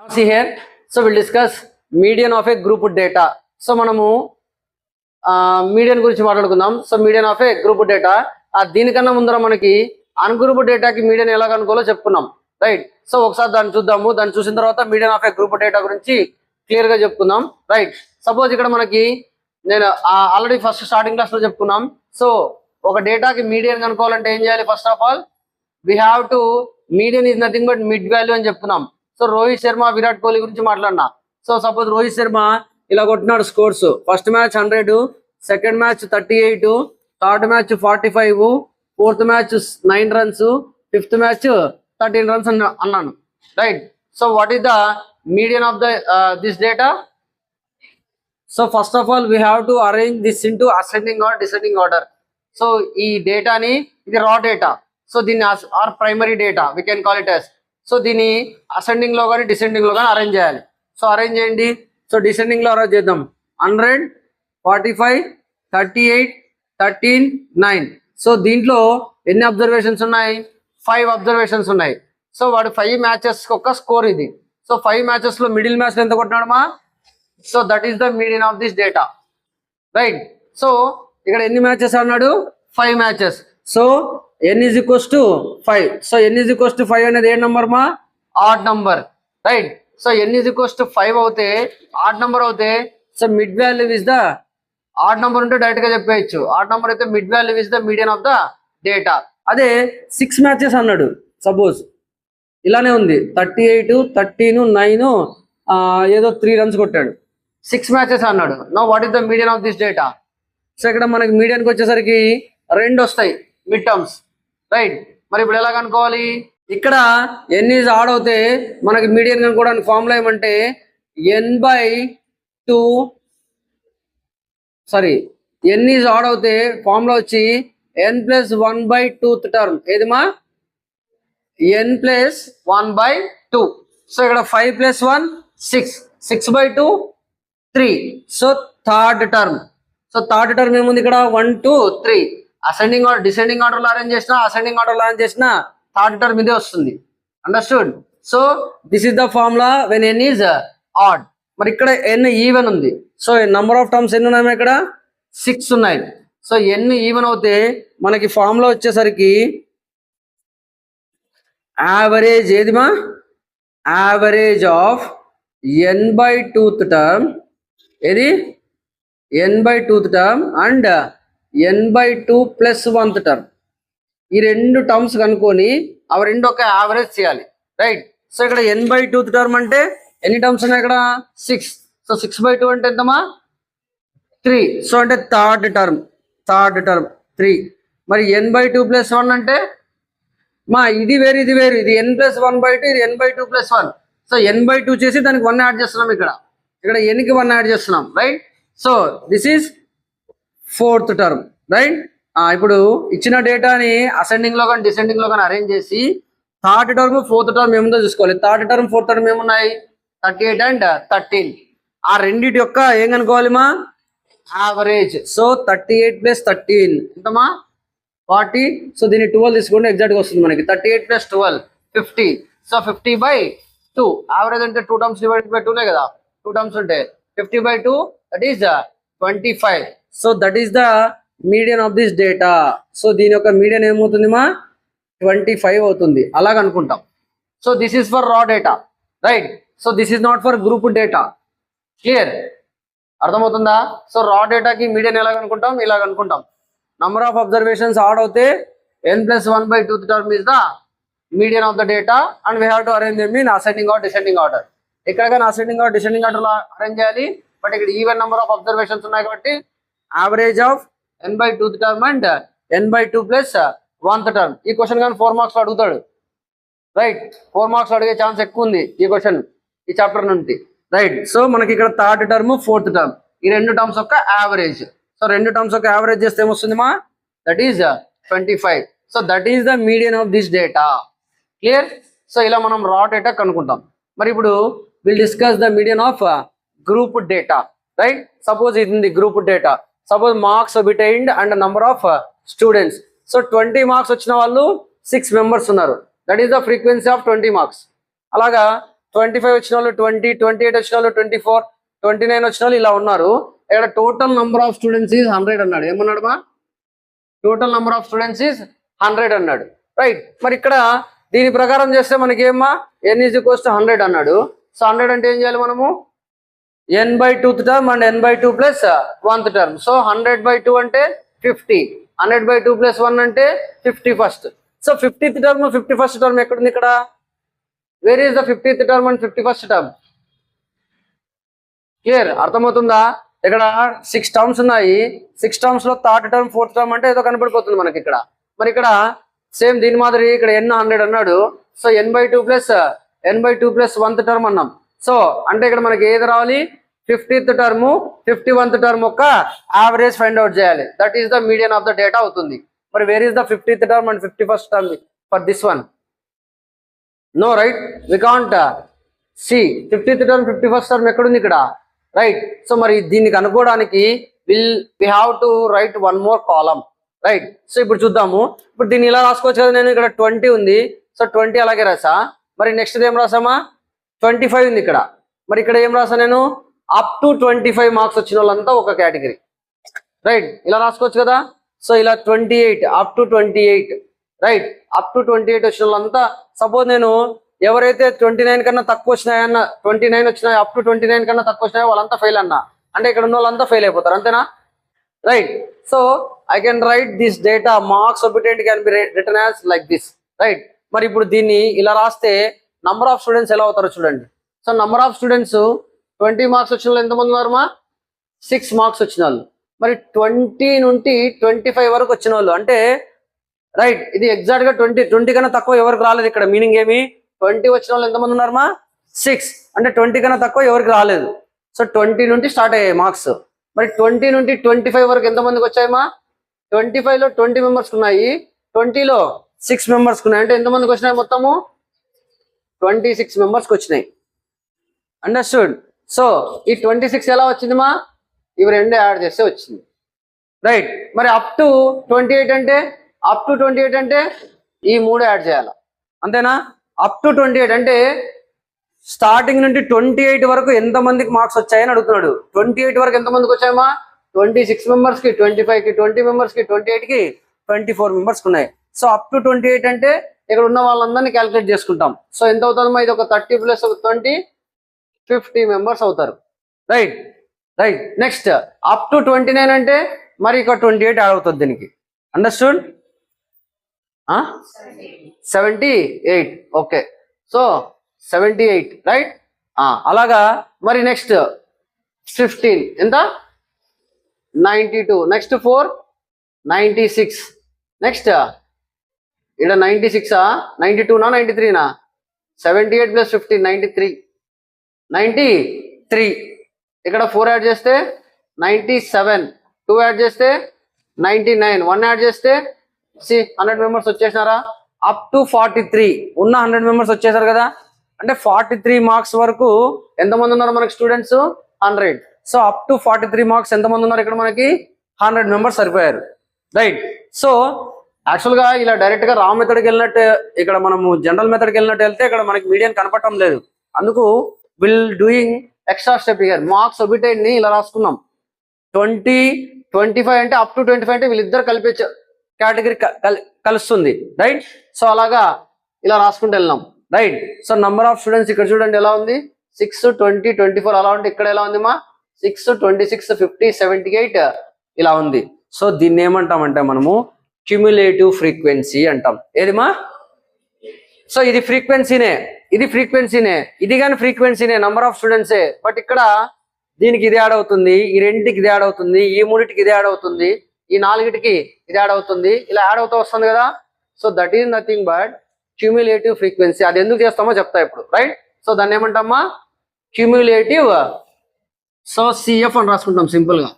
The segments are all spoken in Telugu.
Now see here, so we'll discuss median of a group data. So మనము మీడియన్ గురించి మాట్లాడుకుందాం. So median of a group data, దీనికన్నా ముందర మనకి అన్గ్రూప్ డేటాకి మీడియన్ ఎలా కనుకోవాలో చెప్పుకున్నాం, రైట్? సో ఒకసారి దాన్ని చూద్దాము. దాన్ని చూసిన తర్వాత median of a group data గురించి క్లియర్ గా చెప్పుకుందాం, రైట్? సపోజ్ ఇక్కడ మనకి నేను ఆల్రెడీ ఫస్ట్ స్టార్టింగ్ క్లాస్ లో చెప్పుకున్నాం. సో ఒక డేటాకి మీడియన్ కనుక్కోవాలంటే ఏం చేయాలి? First of all we have to, median is nothing but mid value అని చెప్పుకున్నాం. సో రోహిత్ శర్మ, విరాట్ కోహ్లీ గురించి మాట్లాడినా. సో సపోజ్ రోహిత్ శర్మ ఇలా కొట్టినాడు scores. First match 100, second match 38, third match 45, fourth match 9 runs, fifth match 13 runs అన్నాను, right? So what is the median of this data? So first of all we have to arrange this into ascending are descending order. So ఈ డేటాని, ఇది రా డేటా, సో దీన్ని or primary data we can call it as. So దీన్ని అసెండింగ్ లో కానీ డిసెండింగ్ లో కానీ అరేంజ్ చేయాలి. సో అరేంజ్ చేయండి. సో డిసెండింగ్ లో అరేంజ్ చేద్దాం. 100, 45, 38, 13, 9. సో దీంట్లో ఎన్ని అబ్జర్వేషన్స్ ఉన్నాయి? 5 అబ్జర్వేషన్స్ ఉన్నాయి. సో వాడు 5 మ్యాచెస్ ఒక స్కోర్ ఇది. సో 5 మ్యాచెస్ లో మిడిల్ మ్యాచ్ ఎంత కొట్టినాడమా? So that is the median of this data, right? So ఇక్కడ ఎన్ని మ్యాచెస్ అన్నాడు? 5 matches. So n is equals to 5. So n is equals to 5 అనేది ఏ నంబర్ మా? Odd number, right? So n is equals to 5 అవుతే, ఆడ్ నంబర్ అవుతే, so mid value is the, odd number ఉంటే డైరెక్ట్ గా చెప్పేయచ్చు. ఆడ్ నంబర్ అయితే mid value is the median of the data. అదే 6 మ్యాచెస్ అన్నాడు సపోజ్, ఇలానే ఉంది 38, 13, 9, ఏదో 3 runs కొట్టాడు. 6 మ్యాచెస్ అన్నాడు. Know what is the median of this data? So ఇక్కడ మనకి మీడియన్కి వచ్చేసరికి 2 వస్తాయి మిడ్ టర్మ్స్, రైట్? మరి ఇప్పుడు ఎలా కనుక్కోవాలి? ఇక్కడ ఎన్ ఈజ్ ఆడ్ అవుతే మనకి మీడియన్ కనుక్కోవడానికి ఫార్ములా ఏమంటే ఎన్ ఈజ్ ఆడ్ అవుతే ఫార్ములా వచ్చి n+1/2th టర్మ్. ఏదిమా? n+1/2. సో ఇక్కడ 5 + 1 6, 6/2 3. So third term. So third term ఏముంది ఇక్కడ? 1, 2, 3. అసెండింగ్ ఆర్డర్, డిసెండింగ్ ఆర్డర్ లో అరేంజ్ చేసినా, అసెండింగ్ ఆర్డర్ లో అరేంజ్ చేసినా థర్డ్ టర్మ్ ఇదే వస్తుంది. Understood? So this is the formula when n is odd. మరి ఇక్కడ n ఈవెన్ ఉంది. సో నంబర్ ఆఫ్ టర్మ్స్ ఎన్ని ఉన్నాయి ఇక్కడ? 6 ఉన్నాయి. సో n ఈవెన్ అవుతే మనకి ఫార్ములా వచ్చేసరికి యావరేజ్, ఏదిమా? యావరేజ్ ఆఫ్ n/2th టర్మ్, ఏది? n/2th term and n/2 + 1th term. ఈ 2 టర్మ్స్ కనుక్కొని అవి రెండు ఒక యావరేజ్ చేయాలి, రైట్? సో ఇక్కడ n/2th టర్మ్ అంటే ఎన్ని టర్మ్స్ ఉన్నాయి ఇక్కడ? 6. సో 6/2 అంటే ఎంతమా? 3. సో అంటే థర్డ్ టర్మ్ 3. మరి n/2 + 1 అంటే మా ఇది వేరు, ఇది వేరు. ఇది n+1/2, ఇది n/2 + 1. సో n/2 చేసి దానికి 1 యాడ్ చేస్తున్నాం. ఇక్కడ nకి 1 యాడ్ చేస్తున్నాం, right? So this is 4th term, right? ఇప్పుడు ఇచ్చిన డేటాని అసెండింగ్ లో కానీ డిసెండింగ్ లో కానీ అరేంజ్ చేసి థర్డ్ టర్మ్ 4th టర్మ్ ఏముందో చూసుకోవాలి. థర్డ్ టర్మ్ 4th టర్మ్ ఏమున్నాయి? 38 and 13. ఆ రెండింటి యొక్క ఏం కనుక్కోవాలి మా? యావరేజ్. సో 38 + 13 ఎంతమా? 40. సో దీన్ని 12 తీసుకుంటే ఎగ్జాక్ట్ గా వస్తుంది మనకి. 38 + 12 50. సో 50/2. యావరేజ్ అంటే 2 టర్మ్స్ డివైడెడ్ బై 2 కదా. 2 టర్మ్స్ ఉంటే 50/2, that is 25. So that is the median of this data. So దీని యొక్క మీడియన్ ఏమవుతుంది మా? 25 అవుతుంది. అలాగ అనుకుంటాం. సో దిస్ ఈస్ ఫర్ రా data, right? So this is not for group data. Clear? అర్థమవుతుందా? సో రా డేటాకి మీడియన్ ఎలా అనుకుంటాం? ఇలాగ అనుకుంటాం. నంబర్ ఆఫ్ అబ్జర్వేషన్స్ ఆడ్ అవుతే n+1/2th term is the median of the data and we have to arrange them in ascending are descending order. ఇక్కడ కానీ అసెండింగ్ ఆర్ డిసెండింగ్ ఆర్డర్ లో అరేంజ్ చేయాలి. బట్ ఇక్కడ ఈవెన్ నెంబర్ ఆఫ్ అబ్జర్వేషన్స్ ఉన్నాయి కాబట్టి average of n/2th term and n/2 + 1th term. ఈ క్వశ్చన్ కానీ 4 మార్క్స్ అడుగుతాడు, రైట్? 4 మార్క్స్ అడిగే ఛాన్స్ ఎక్కువ ఉంది ఈ క్వశ్చన్, ఈ చాప్టర్ నుండి, రైట్? సో మనకి ఇక్కడ థర్డ్ టర్మ్ 4th టర్మ్, ఈ 2 టర్మ్స్ యొక్క యావరేజ్. సో 2 టర్మ్స్ యొక్క యావరేజ్ చేస్తే ఏమొస్తుంది మా? That is 25. So that is the median of this data. Clear? So ఇలా మనం రా డేటా కనుక్కుంటాం. మరి ఇప్పుడు will discuss the median of group data, right? Suppose ఇది ఉంది group data. Suppose marks obtained and number of students. So 20 marks వచ్చిన వాళ్ళు 6 members ఉన్నారు. That is the frequency of 20 marks. అలాగా 25 వచ్చిన వాళ్ళు 20, 28 వచ్చిన వాళ్ళు 24, 29 వచ్చిన వాళ్ళు ఇలా ఉన్నారు. ఇక్కడ total number of students is 100 అన్నాడు. ఏమన్నాడు మా? Total number of students is 100 అన్నాడు. రైట్. మరి ఇక్కడ దీని ప్రకారం చేస్తే మనకి ఏమ్మా n ఈజ్ ఈక్వల్స్ టు 100 అన్నాడు. సో 100 అంటే ఏం చేయాలి మనము? n/2th term and n/2 plus 1th term. So 100/2 అంటే 50, 100/2 ప్లస్ 1 అంటే 51st. So 50th term 51st term ఎక్కడుంది ఇక్కడ? Wear is the 50th term and 51st term? Clear? అర్థమవుతుందా? ఇక్కడ 6 టర్మ్స్ ఉన్నాయి. 6 టర్మ్స్ లో 3rd టర్మ్ 4th టర్మ్ అంటే ఏదో కనపడిపోతుంది మనకి ఇక్కడ. మరి ఇక్కడ సేమ్ దీని మాదిరి ఇక్కడ n 100 అన్నాడు. So n/2 plus 1th term అన్నాం. సో అంటే ఇక్కడ మనకి ఏది రావాలి? 50th టర్మ్ 51th టర్మ్ యొక్క యావరేజ్ ఫైండ్ అవుట్ చేయాలి. That is the median of the data అవుతుంది. మరి where is the 50th term and 51st term for this one? No, right? We can't see 50th term 51st term ఎక్కడుంది ఇక్కడ? రైట్. సో మరి దీన్ని కనుక్కోవడానికి we have to write one more column. Right. So ఇప్పుడు చూద్దాము. ఇప్పుడు దీన్ని ఇలా రాసుకోవచ్చు కదా. నేను ఇక్కడ 20 ఉంది. సో 20 అలాగే రాసా. మరి నెక్స్ట్ ఏం రాసామా? 25 ఉంది ఇక్కడ. మరి ఇక్కడ ఏం రాసా నేను? అప్ టు 25 మార్క్స్ వచ్చిన వాళ్ళంతా ఒక కేటగిరీ. రైట్. ఇలా రాసుకోవచ్చు కదా. సో ఇలా 28 up to 28. Right. Up to 28 వచ్చిన వాళ్ళంతా, సపోజ్ నేను ఎవరైతే 29 కన్నా తక్కువ వచ్చినాయన్న, 29 వచ్చినాయి అప్ టు 29 కన్నా తక్కువ వచ్చినాయో వాళ్ళంతా ఫెయిల్ అన్నా. అంటే ఇక్కడ ఉన్న వాళ్ళంతా ఫెయిల్ అయిపోతారు. అంతేనా? Right. So I can write this data marks obtained can be written as like this. Right. మరి ఇప్పుడు దీన్ని ఇలా రాస్తే నంబర్ ఆఫ్ స్టూడెంట్స్ ఎలా అవుతారో చూడండి. So number of students 20 marks వచ్చిన వాళ్ళు ఎంతమంది ఉన్నారు మా? 6 మార్క్స్ వచ్చిన వాళ్ళు. మరి 20 నుండి 25 వరకు వచ్చిన వాళ్ళు అంటే రైట్, ఇది ఎగ్జాక్ట్ గా 20 కన్నా తక్కువ ఎవరికి రాలేదు. ఇక్కడ మీనింగ్ ఏమి? 20 వచ్చిన వాళ్ళు ఎంతమంది ఉన్నారు మా? 6. అంటే 20 కన్నా తక్కువ ఎవరికి రాలేదు. సో 20 నుండి స్టార్ట్ అయ్యాయి మార్క్స్. మరి 20 నుండి 25 వరకు ఎంతమందికి వచ్చాయమ్మా? 25లో 20 మెంబర్స్ ఉన్నాయి, 20లో 6 మెంబర్స్ ఉన్నాయి. అంటే ఎంతమందికి వచ్చినాయి? మొత్తము 26 మెంబర్స్కి వచ్చినాయి. అండర్స్టూడ్? సో ఈ 26 ఎలా వచ్చిందిమా? ఇవి రెండు యాడ్ చేస్తే వచ్చింది. రైట్. మరి అప్ టు 28 అంటే ఈ 3 యాడ్ చేయాలి. అంతేనా? అప్ టు 28 అంటే స్టార్టింగ్ నుండి 28 వరకు ఎంతమందికి మార్క్స్ వచ్చాయని అడుగుతున్నాడు. 28 వరకు ఎంతమందికి వచ్చాయమ్మా? 26 మెంబర్స్కి, 25కి, 20 మెంబర్స్కి, 28కి, 24 మెంబర్స్కి ఉన్నాయి. సో అప్ టు 28 అంటే ఇక్కడ ఉన్న వాళ్ళందరినీ క్యాలిక్యులేట్ చేసుకుంటాం. సో ఎంత అవుతుందమ్మా? ఇది ఒక 30 ప్లస్ 20 50 మెంబర్స్ అవుతారు. Right. Right. Next up to 29 అంటే మరి ఇక 28 యాడ్ అవుతుంది దీనికి. అండర్స్టూడ్? 78. ఓకే. సో 78. రైట్. అలాగా. మరి నెక్స్ట్ 15 ఎంత? 92. నెక్స్ట్ 4 96. నెక్స్ట్ ఇక్కడ 96 92నా 93నా? 78 ప్లస్ 15 93. ఇక్కడ 4 యాడ్ చేస్తే 97, 2 యాడ్ చేస్తే 99, 1 యాడ్ చేస్తే 100 మెంబర్స్ వచ్చేసినారా? అప్ టు 43 ఉన్న 100 మెంబర్స్ వచ్చేసారు కదా. అంటే 43 మార్క్స్ వరకు ఎంతమంది ఉన్నారు మనకి students? 100. So up to 43 marks ఎంతమంది ఉన్నారు ఇక్కడ మనకి? 100 మెంబర్స్ సరిపోయారు. రైట్. సో యాక్చువల్గా ఇలా డైరెక్ట్గా రా మెథడ్కి వెళ్ళినట్టు, ఇక్కడ మనము జనరల్ మెథడ్కి వెళ్ళినట్టు వెళ్తే ఇక్కడ మనకి మీడియం కనపడటం లేదు. అందుకు will doing extra step here. Marks obtained ని ఇలా రాసుకున్నాం. 20, 25 అంటే అప్ టు 25 అంటే వీళ్ళిద్దరు కలిపే కేటగిరీ కలుస్తుంది. రైట్. సో అలాగా ఇలా రాసుకుంటూ వెళ్ళినాం. Right. So number of students ఇక్కడ చూడండి ఎలా ఉంది? 6, 20, 24 అలా ఉంటే ఇక్కడ ఎలా ఉంది మా? 6, 26, 50, 78 ఇలా ఉంది. సో దీన్ని ఏమంటామంటే మనము క్యుములేటివ్ ఫ్రీక్వెన్సీ అంటాం. ఏదిమా? సో ఇది ఫ్రీక్వెన్సీనే, ఇది కానీ ఫ్రీక్వెన్సీనే, నంబర్ ఆఫ్ స్టూడెంట్సే. బట్ ఇక్కడ దీనికి ఇది యాడ్ అవుతుంది, ఈ రెండింటికి ఇది యాడ్ అవుతుంది, ఈ మూడింటికి ఇది యాడ్ అవుతుంది, ఈ 4టికి ఇది యాడ్ అవుతుంది, ఇలా యాడ్ అవుతూ వస్తుంది కదా. So that is nothing but cumulative frequency. అది ఎందుకు చేస్తామో చెప్తా ఇప్పుడు. రైట్. సో దాన్ని ఏమంటామా? క్యుములేటివ్. సో సిఎఫ్ అని రాసుకుంటాం సింపుల్ గా,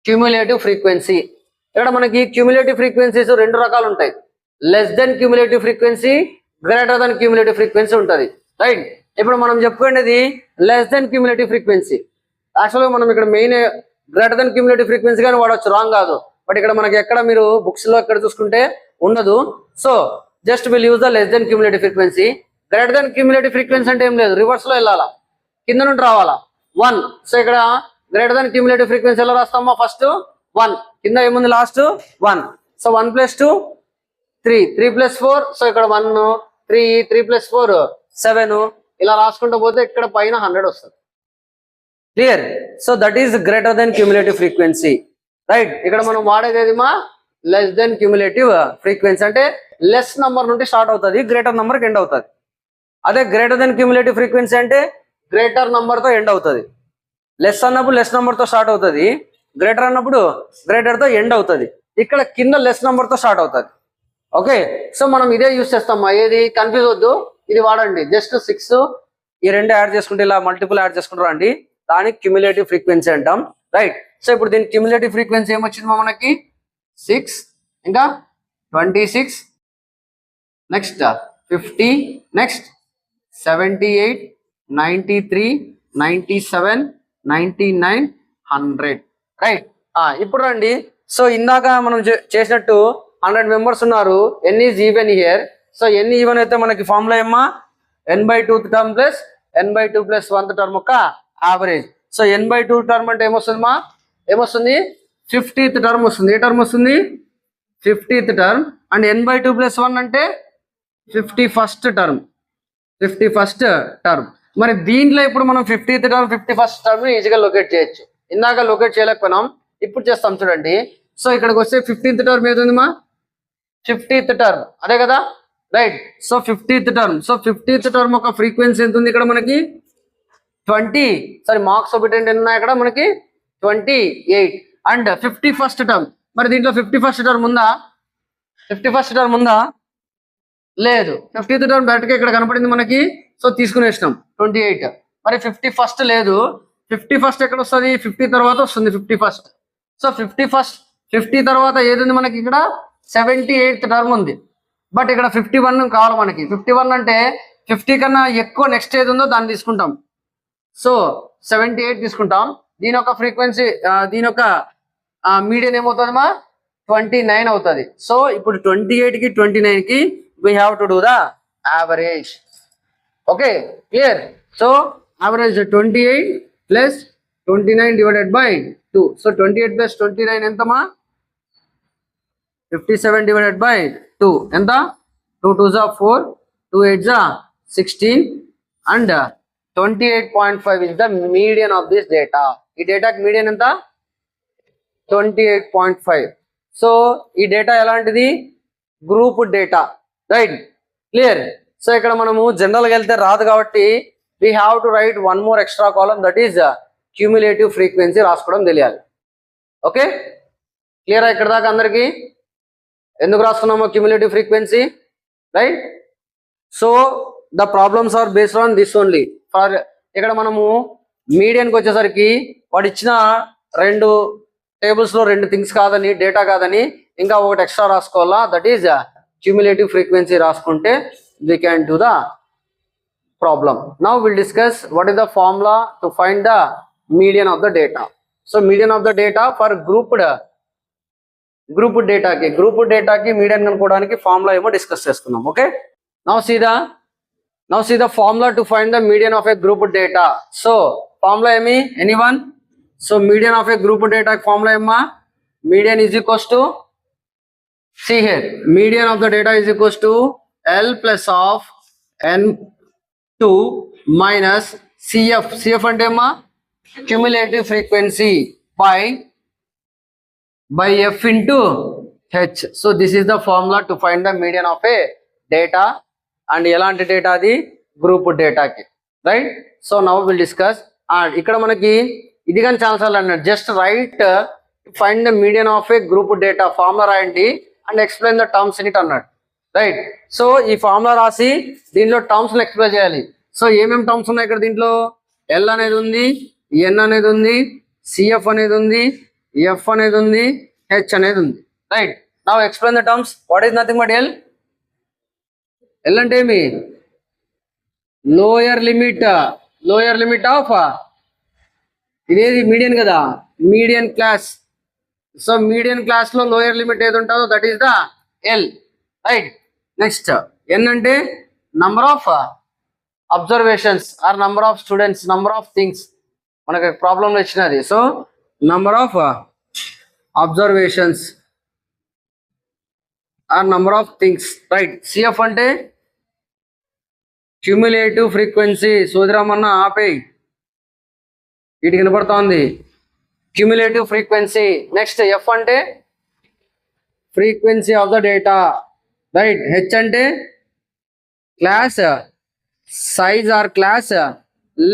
క్యుములేటివ్ ఫ్రీక్వెన్సీ. ఇక్కడ మనకి క్యుములేటివ్ ఫ్రీక్వెన్సీస్ 2 రకాలు ఉంటాయి. Less than cumulative frequency, greater than cumulative frequency ఉంటుంది. రైట్. ఇప్పుడు మనం చెప్పుకునేది లెస్ దెన్ క్యుములేటివ్ ఫ్రీక్వెన్సీ. యాక్చువల్గా మనం ఇక్కడ main greater than cumulative frequency కానీ వాడవచ్చు, రాంగ్ కాదు. బట్ ఇక్కడ మనకి ఎక్కడ మీరు బుక్స్ లో ఎక్కడ చూసుకుంటే ఉండదు. So just will use the less than cumulative frequency. Greater than cumulative frequency అంటే ఏం లేదు, రివర్స్ లో వెళ్ళాలా, కింద నుండి రావాలా 1. సో ఇక్కడ గ్రేటర్ దెన్ క్యూములేటివ్ ఫ్రీక్వెన్సీ ఎలా రాస్తామా, ఫస్ట్ 1, కింద ఏముంది లాస్ట్ 1. సో 1 + 2 3, 3 + 4, సో ఇక్కడ 1 3, 3 + 4 7, ఇలా రాసుకుంటూ పోతే ఇక్కడ పైన 100 వస్తుంది. Clear? So that is greater than cumulative frequency, right. ఇక్కడ మనం వాడేది ఏది మా, లెస్ దెన్ క్యూములేటివ్ ఫ్రీక్వెన్సీ, అంటే లెస్ నంబర్ నుండి స్టార్ట్ అవుతుంది, గ్రేటర్ నంబర్కి ఎండ్ అవుతుంది. అదే గ్రేటర్ దెన్ క్యూములేటివ్ ఫ్రీక్వెన్సీ అంటే గ్రేటర్ నంబర్తో ఎండ్ అవుతుంది. లెస్ అన్నప్పుడు లెస్ నంబర్తో స్టార్ట్ అవుతుంది, గ్రేటర్ అన్నప్పుడు గ్రేటర్తో ఎండ్ అవుతుంది. ఇక్కడ కింద లెస్ నంబర్తో స్టార్ట్ అవుతుంది. ఓకే, సో మనం ఇదే యూస్ చేస్తామా, ఏది కన్ఫ్యూజ్ వద్దు, ఇది వాడండి. జస్ట్ 6 ఈ 2 యాడ్ చేసుకుంటే ఇలా మల్టిపుల్ యాడ్ చేసుకుంటారు అండి, దానికి క్యూములేటివ్ ఫ్రీక్వెన్సీ అంటాం, రైట్. సో ఇప్పుడు దీని క్యూములేటివ్ ఫ్రీక్వెన్సీ ఏమొచ్చింది మనకి 6, ఇంకా 26, నెక్స్ట్ 50, నెక్స్ట్ 78, 93, 97, 99, 100, రైట్. ఇప్పుడు రండి, సో ఇందాక మనం చేసినట్టు 100 మెంబర్స్ ఉన్నారు, n is even here. So n even అయితే మనకి ఫార్ములా ఏమ్మా, n/2th term plus n/2 + 1th term యొక్క యావరేజ్. సో n/2 టర్మ్ అంటే ఏమొస్తుంది మా, ఏమొస్తుంది 50th టర్మ్ వస్తుంది. ఏ టర్మ్ వస్తుంది, 50th టర్మ్. అండ్ n/2 + 1 అంటే 51st టర్మ్, 51st టర్మ్. మరి దీంట్లో ఇప్పుడు మనం 50th టర్మ్ 51st టర్మ్ ఈజీగా లొకేట్ చేయొచ్చు. ఇందాక లొకేట్ చేయలేకపోయినాం, ఇప్పుడు చేస్తాం చూడండి. సో ఇక్కడికి వస్తే 15th టర్మ్ ఏది ఉంది మా, 50th టర్మ్, అదే కదా, right. So 50th term, so 50th term ఒక ఫ్రీక్వెన్సీ ఎంత ఉంది ఇక్కడ మనకి 20, సారీ మార్క్స్ ఒకటి ఉన్నాయి ఇక్కడ మనకి 28. అండ్ 51st టర్మ్, మరి దీంట్లో 51st టర్మ్ ఉందా, 51st టర్మ్ ఉందా, లేదు. 50th టర్మ్ డైరెక్ట్గా ఇక్కడ కనపడింది మనకి, సో తీసుకునేసినాం 28. మరి 51st లేదు, 51st ఎక్కడ వస్తుంది, 50 తర్వాత వస్తుంది 51st. సో 50 తర్వాత ఏది ఉంది మనకి ఇక్కడ 78th టర్మ్ ఉంది. బట్ ఇక్కడ 51 కావాలి మనకి. 51 అంటే 50 కన్నా ఎక్కువ నెక్స్ట్ ఏది ఉందో దాన్ని తీసుకుంటాం. సో 78 తీసుకుంటాం. దీని యొక్క ఫ్రీక్వెన్సీ, దీని యొక్క మీడియన్ ఏమవుతుంది మా 29 అవుతుంది. సో ఇప్పుడు 28కి 29కి we have to do the average. Okay, clear? So average 28 + 29 / 2. So 28 + 29 ఎంతమా, 57 / 2 ఎంత, 2 2s are 4, 2 8s are 16, and 28.5 is the median of this data. ఈ డేటాకి మీడియన్ ఎంత, 28.5. సో ఈ డేటా ఎలాంటిది, group data, right. Clear? So ఇక్కడ మనము జనరల్గా వెళ్తే రాదు కాబట్టి we have to write one more extra column, that is cumulative frequency రాసుకోవడం తెలియాలి. ఓకే, క్లియరా ఇక్కడ దాకా అందరికి? ఎందుకు రాసుకున్నామో cumulative frequency, right. So the problems are based on this only. For ఇక్కడ మనము మీడియన్కి వచ్చేసరికి వాడు ఇచ్చిన 2 టేబుల్స్లో 2 థింగ్స్ కాదని, డేటా కాదని ఇంకా ఒకటి ఎక్స్ట్రా రాసుకోవాలా, దట్ ఈస్ క్యూములేటివ్ ఫ్రీక్వెన్సీ రాసుకుంటే we can do the problem. Now we'll discuss what is the formula to find the median of the data. So median of the data for grouped data ki median కనుక్కోవడానికి ఫార్ములా ఏమో డిస్కస్ చేసుకుందాం. Okay, now see the formula to find the median of a grouped data. So formula ఏమి, anyone? So median of a grouped data formula ఏమా, median is equals to, see here, median of the data is equals to L plus of N2 minus CF. CF అంటే ఏమా, cumulative frequency by F into H. So this is the formula to find the median of a data. And ఎలాంటి డేటా అది, గ్రూప్ డేటాకి, right. So now will discuss. ఇక్కడ మనకి ఇది కానీ చాలాసార్లు అన్నాడు, just right find the median of a group data, formula రాయండి and explain the terms in it అన్నాడు, రైట్. సో ఈ ఫార్ములా రాసి దీంట్లో టర్మ్స్ ఎక్స్ప్లెయిన్ చేయాలి. సో ఏమేమి టర్మ్స్ ఉన్నాయి ఇక్కడ, దీంట్లో ఎల్ అనేది ఉంది, ఎన్ అనేది ఉంది, సిఎఫ్ అనేది ఉంది, ఎఫ్ అనేది ఉంది, హెచ్ అనేది ఉంది, right. Now explain the terms. What is nothing but L. L అంటే ఏమి, లోయర్ లిమిట్ ఆఫ్ ఇదేది మీడియన్ కదా, median class. So median class లో లోయర్ లిమిట్ ఏది ఉంటుందో that is the L, right. Next N అంటే number of observations or number of students, number of things మనకి ప్రాబ్లంలో ఇచ్చినది. So number of observations or number of things, right. CF అంటే క్యూములేటివ్ ఫ్రీక్వెన్సీ. సోదరామన్న ఆపేయి, వీటికి వినపడుతోంది క్యూములేటివ్ ఫ్రీక్వెన్సీ. నెక్స్ట్ ఎఫ్ అంటే frequency of the data, right. H అంటే class size or class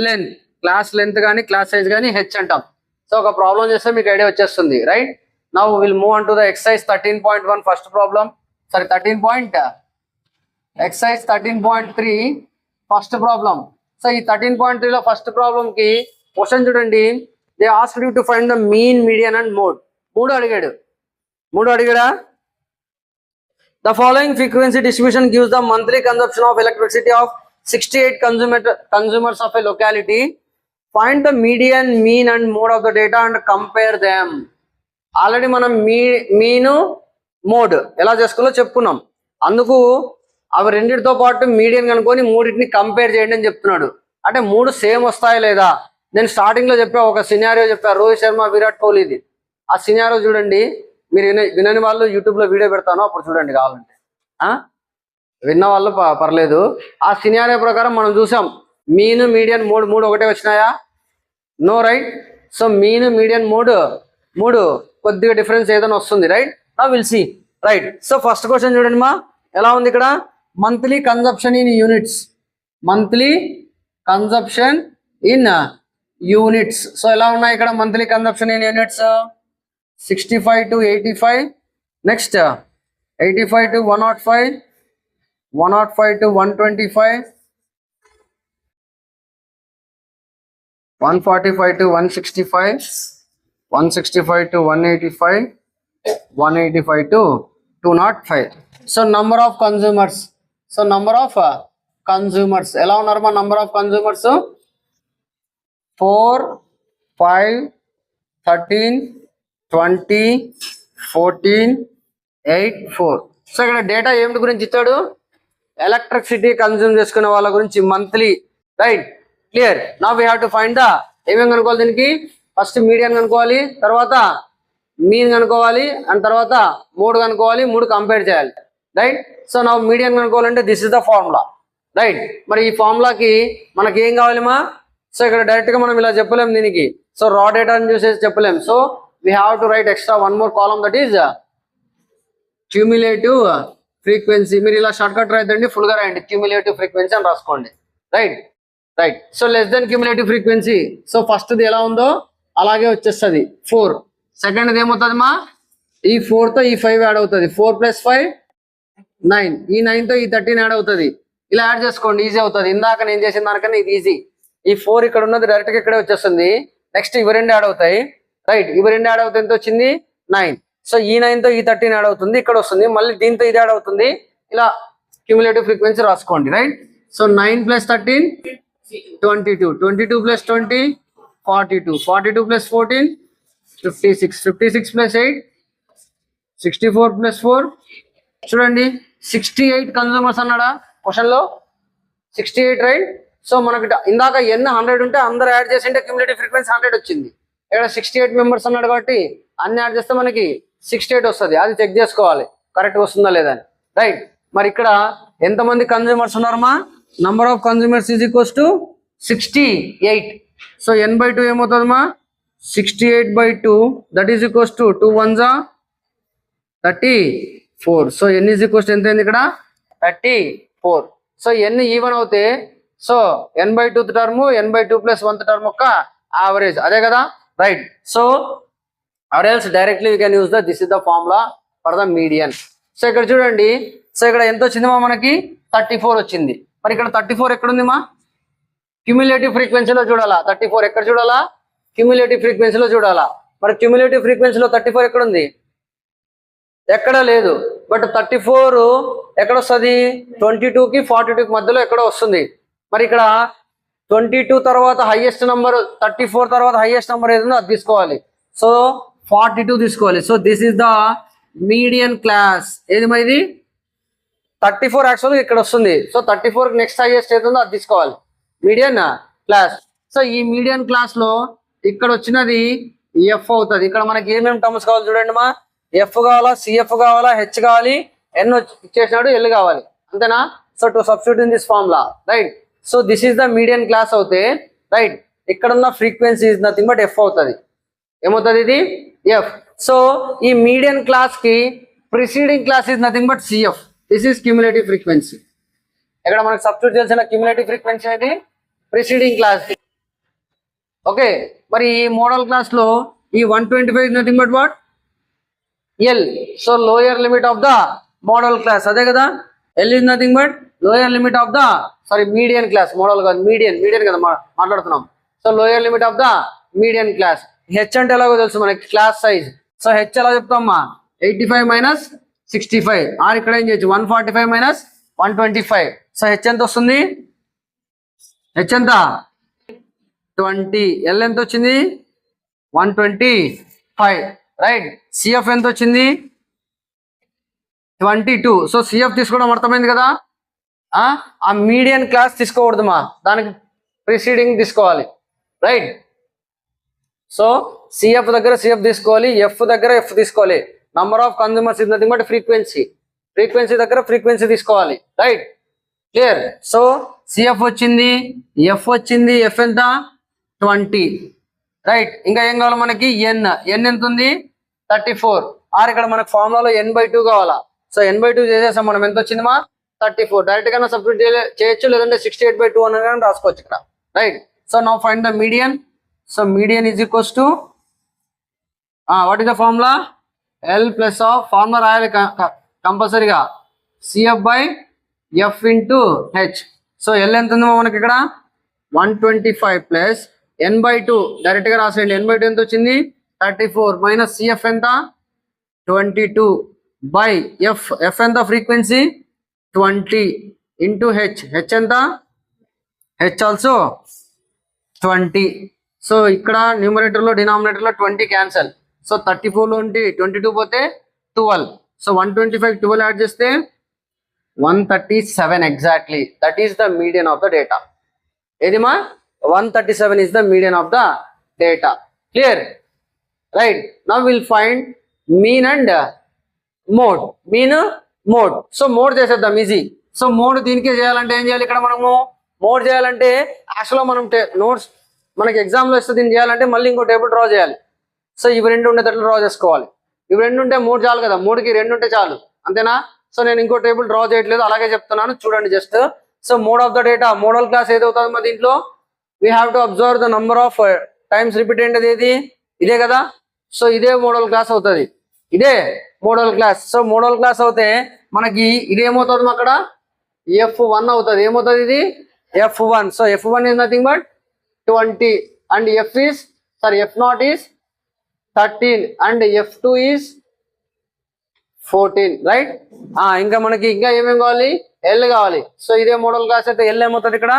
length, class length కానీ క్లాస్ సైజ్ కానీ హెచ్ అంటాం. సో ఒక ప్రాబ్లం చేస్తే మీకు ఐడియా వచ్చేస్తుంది, right. Now will move on to the exercise 13.1 first problem. Sorry 13.3 first problem. So ఈ 13.3లో ఫస్ట్ ప్రాబ్లం కి క్వశ్చన్ చూడండి. They asked you to find the mean, median and mode. మూడు అడిగాడా? The following frequency distribution gives the monthly consumption of electricity of 68 consumers of a locality. Find the median, mean and mode of the data and compare them. Already మనం మీను మోడ్ ఎలా చేసుకోవాలో చెప్పుకున్నాం. అందుకు అవి రెండింటితో పాటు మీడియన్ కనుక్కొని మూడింటిని కంపేర్ చేయండి అని చెప్తున్నాడు. అంటే మూడు సేమ్ వస్తాయా లేదా? నేను స్టార్టింగ్ లో చెప్పా, ఒక సినారియో చెప్పా, రోహిత్ శర్మ విరాట్ కోహ్లీది. ఆ సినారియో చూడండి, మీరు వినని వాళ్ళు యూట్యూబ్లో వీడియో పెడతాను, అప్పుడు చూడండి కావాలంటే. విన్న వాళ్ళు పర్లేదు. ఆ సినారియో ప్రకారం మనం చూసాం మీన్, మీడియన్, మూడు ఒకటే వచ్చినాయా? No, right. So mean, median, మూడు కొద్దిగా డిఫరెన్స్ ఏదైనా వస్తుంది, రైట్. నా will see, right. So first question చూడండి మా, ఎలా ఉంది ఇక్కడ? Monthly consumption in units, monthly consumption in units. So ఎలా ఉన్నాయి ఇక్కడ monthly consumption in units? 65 to 85, next 85 to 105, 105 to 125, 145 to 165, 165 to 185, 185 to 205. So number of consumers. So number of consumers. ఎలా ఉన్నారు మా number of consumers? 4, 5, 13, 20, 14, 8, 4. సో ఇక్కడ డేటా ఏమిటి గురించి ఇచ్చాడు? ఎలక్ట్రిసిటీ కన్జ్యూమ్ చేసుకునే వాళ్ళ గురించి monthly, right. Clear. Now we have to find the, ఏమేమి కనుక్కోవాలి దీనికి? ఫస్ట్ మీడియన్ కనుక్కోవాలి, తర్వాత మీన్ కనుక్కోవాలి, అండ్ తర్వాత మూడు కనుక్కోవాలి, మూడు కంపేర్ చేయాలి, రైట్. సో నా మీడియన్ కనుక్కోవాలంటే this is the formula, right. మరి ఈ ఫార్ములాకి మనకి ఏం కావాలి మా? సో ఇక్కడ డైరెక్ట్ గా మనం ఇలా చెప్పలేం దీనికి. సో రా డేటాని చూసేసి చెప్పలేం. So we have to write extra one more column, that is cumulative frequency. మీరు ఇలా షార్ట్ కట్ రాయదండి, ఫుల్ గా రాయండి క్యూములేటివ్ ఫ్రీక్వెన్సీ అని రాసుకోండి, right. So less than cumulative frequency. So ఫస్ట్ది ఎలా ఉందో అలాగే వచ్చేస్తుంది 4. సెకండ్ది ఏమవుతుంది మా? ఈ 4 తో ఈ 5 యాడ్ అవుతుంది, 4 + 5 9, ఈ 9 తో ఈ 13 యాడ్ అవుతుంది. ఇలా యాడ్ చేసుకోండి, ఈజీ అవుతుంది. ఇందాక నేను చేసిన దానికన్నా ఇది ఈజీ. ఈ 4 ఇక్కడ ఉన్నది డైరెక్ట్ గా ఇక్కడే వచ్చేస్తుంది. నెక్స్ట్ ఇవి రెండు యాడ్ అవుతాయి, రైట్. ఇవి రెండు యాడ్ అవుతుంది, ఎంత వచ్చింది? 9. సో ఈ 9 తో ఈ 13 యాడ్ అవుతుంది, ఇక్కడ వస్తుంది. మళ్ళీ దీంతో ఇది యాడ్ అవుతుంది. ఇలా క్యూములేటివ్ ఫ్రీక్వెన్సీ రాసుకోండి, రైట్. సో 9 + 13 22, 22 + 20 42, 42 + 14 56, 56 + 8 64 + 4 చూడండి 68 కన్జ్యూమర్స్ అన్నాడా క్వశ్చన్ లో? 68, రైట్. సో మనకి ఇందాక ఎన్ని 100 ఉంటే అందరు యాడ్ చేసింటే క్యూములేటివ్ ఫ్రీక్వెన్సీ 100 వచ్చింది. ఇక్కడ 68 మెంబర్స్ అన్నాడు కాబట్టి అన్ని యాడ్ చేస్తే మనకి 68 వస్తుంది. అది చెక్ చేసుకోవాలి కరెక్ట్ వస్తుందా లేదా అని, రైట్. మరి ఇక్కడ ఎంతమంది కన్జ్యూమర్స్ ఉన్నారమ్మా? Number of consumers is equals to 68. So n/2 ఏమవుతుందమ్మా? 68/2, that is equals to 2 1s 34. So n is equals to ఎంత అయింది ఇక్కడ? 34. సో n ఈవెన్ అవుతే so n/2 term n/2 + 1 term యొక్క యావరేజ్, అదే కదా, right. So or else directly you can use the this is the formula for the median. So ఇక్కడ చూడండి, సో ఇక్కడ ఎంత వచ్చింది మా? మనకి 34 వచ్చింది. మరి ఇక్కడ 34 ఎక్కడుంది మా? క్యూములేటివ్ ఫ్రీక్వెన్సీలో చూడాలా. 34 ఎక్కడ చూడాలా? క్యూములేటివ్ ఫ్రీక్వెన్సీలో చూడాలా. మరి క్యూములేటివ్ ఫ్రీక్వెన్సీలో 34 ఎక్కడుంది? ఎక్కడ లేదు. బట్ 34 ఎక్కడ వస్తుంది? 22కి 42కి మధ్యలో ఎక్కడో వస్తుంది. మరి ఇక్కడ 22 తర్వాత హైయెస్ట్ నంబర్, 34 తర్వాత హైయెస్ట్ నంబర్ ఏదో అది తీసుకోవాలి. సో 42 తీసుకోవాలి. So this is the median class. ఏది మరి? 34 యాక్చువల్గా ఇక్కడ వస్తుంది. సో 34 నెక్స్ట్ హైయెస్ట్ ఏదో అది తీసుకోవాలి మీడియన్ క్లాస్. సో ఈ మీడియన్ క్లాస్ లో ఇక్కడ వచ్చినది ఎఫ్ అవుతుంది. ఇక్కడ మనకి ఏమేమి టర్మ్స్ కావాలి చూడండి మా. ఎఫ్ కావాలా, సిఎఫ్ కావాలా, హెచ్ కావాలి, ఎన్ ఇచ్చేసినాడు, ఎల్ కావాలి, అంతేనా. So to substitute in this formula, right. So this is the median class అవుతే, రైట్. ఇక్కడ ఉన్న frequency is nothing but F అవుతుంది. ఏమవుతుంది ఇది? ఎఫ్. సో ఈ మీడియన్ క్లాస్ కి preceding class is nothing but CF. This is cumulative frequency. ఇక్కడ మనకు సబ్స్టిట్యూట్ చేసిన క్యూములేటివ్ ఫ్రీక్వెన్సీ అనేది ప్రిసీడింగ్ క్లాస్. ఓకే, మరి ఈ మోడల్ క్లాస్ లో ఈ 125 is nothing but what? L. So lower limit of the modal class, అదే కదా. L is nothing but lower limit of the median class. Model కాదు, మీడియన్ కదా మాట్లాడుతున్నాం. So lower limit of the median class. H అంటే ఎలాగో తెలుసు మనకి, క్లాస్ సైజ్. సో హెచ్ ఎలా చెప్తామా? 85 మైనస్ 65. ఆర్ ఇక్కడ ఏం చేయొచ్చు? 145 మైనస్ 125. సో హెచ్ ఎంత వస్తుంది? హెచ్ ఎంత? 20. ఎల్ ఎంత వచ్చింది? 125, రైట్. సిఎఫ్ ఎంత వచ్చింది? 22. సో సిఎఫ్ తీసుకోవడం అర్థమైంది కదా. ఆ మీడియన్ క్లాస్ తీసుకోకూడదు మా, దానికి ప్రిసీడింగ్ తీసుకోవాలి, రైట్. సో సిఎఫ్ దగ్గర సిఎఫ్ తీసుకోవాలి, ఎఫ్ దగ్గర ఎఫ్ తీసుకోవాలి. Number of consumers is nothing but frequency. Frequency దగ్గర ఫ్రీక్వెన్సీ తీసుకోవాలి, రైట్. క్లియర్. సో సిఎఫ్ వచ్చింది, ఎఫ్ వచ్చింది, ఎఫ్ ఎంత? 20, రైట్. ఇంకా ఏం కావాలి మనకి? ఎన్. ఎన్ ఎంత ఉంది? 34. ఆర్ ఇక్కడ మనకు ఫార్ములాలో n/2 కావాలా. సో n/2 చేసేసాం మనం. ఎంత వచ్చింది మా? 34. డైరెక్ట్ గా సబ్స్టిట్యూట్ చేయొచ్చు, లేదంటే 68/2 అని రాసుకోవచ్చు ఇక్కడ, right. So now find the median. So median is equals to what is the formula? L plus of, formula రాయాలి కంపల్సరీగా, CF by F into H. So L ఎంత ఉంది మనకి ఇక్కడ? 125 ప్లస్ n/2 డైరెక్ట్ గా రాసేయండి. n/2 ఎంత వచ్చింది? 34 మైనస్ సిఎఫ్ ఎంత? 22 బై ఎఫ్. ఎఫ్ ఎంత? Frequency 20 into H. హెచ్ ఎంత? H also 20. సో ఇక్కడ న్యూమరేటర్ లో డినామినేటర్ లో 20 క్యాన్సల్. సో 34 లో 22 పోతే 12. సో 125 12 యాడ్ చేస్తే 137 exactly. That is the median of the data. ఏదిమా? 137 is the median of the data. Clear? Right. Now we'll find mean and mode. Mean, mode. So mode చేసేద్దాం ఈజీ. సో మోడ్ దీనికే చేయాలంటే ఏం చేయాలి? ఇక్కడ మనము మోడ్ చేయాలంటే యాక్చువల్గా మనం నోట్స్ మనకి ఎగ్జామ్లో ఇస్తే దీన్ని చేయాలంటే మళ్ళీ ఇంకో టేబుల్ డ్రా చేయాలి. సో ఇవి రెండు ఉండేటట్లు డ్రా చేసుకోవాలి. ఇవి రెండు ఉంటే 3 చాలు కదా, 3కి 2 ఉంటే చాలు, అంతేనా. సో నేను ఇంకో టేబుల్ డ్రా చేయట్లేదు, అలాగే చెప్తున్నాను, చూడండి just. So mode of the data, modal class ఏదవుతుంది మా దీంట్లో? we have to observe the number of times repeated ఏది? ఇదే కదా. సో ఇదే మోడల్ క్లాస్ అవుతుంది, ఇదే modal class. So modal class అవుతే మనకి ఇదేమవుతుంది అక్కడ? F1 అవుతుంది. ఏమవుతుంది ఇది? F1. So F1 is nothing but 20 and F0 is 13 and F2 is 14, right. ఇంకా మనకి ఇంకా ఏమేమి కావాలి? ఎల్ కావాలి. సో ఇదే మోడల్ క్లాస్ అయితే ఎల్ ఏమవుతుంది ఇక్కడ?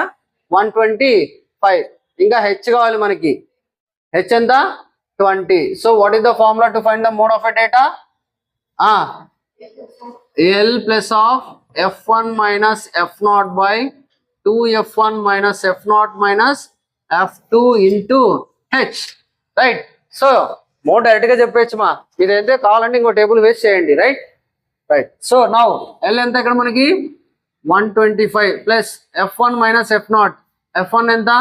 125. ఇంకా హెచ్ కావాలి మనకి. హెచ్ ఎంత? 20. So what is the formula to find the mode of a data? L plus of F1 minus F0 by 2F1 minus F0 minus F2 into H, right. So mode direct గా చెప్పేచ్చు మా. ఇదైతే కావాలంటే ఇంకో టేబుల్ వేస్ట్ చేయండి, right. Right. So now L ఎంత ఇక్కడ మనకి? 125 plus F1 minus F0. F1 ఎంత?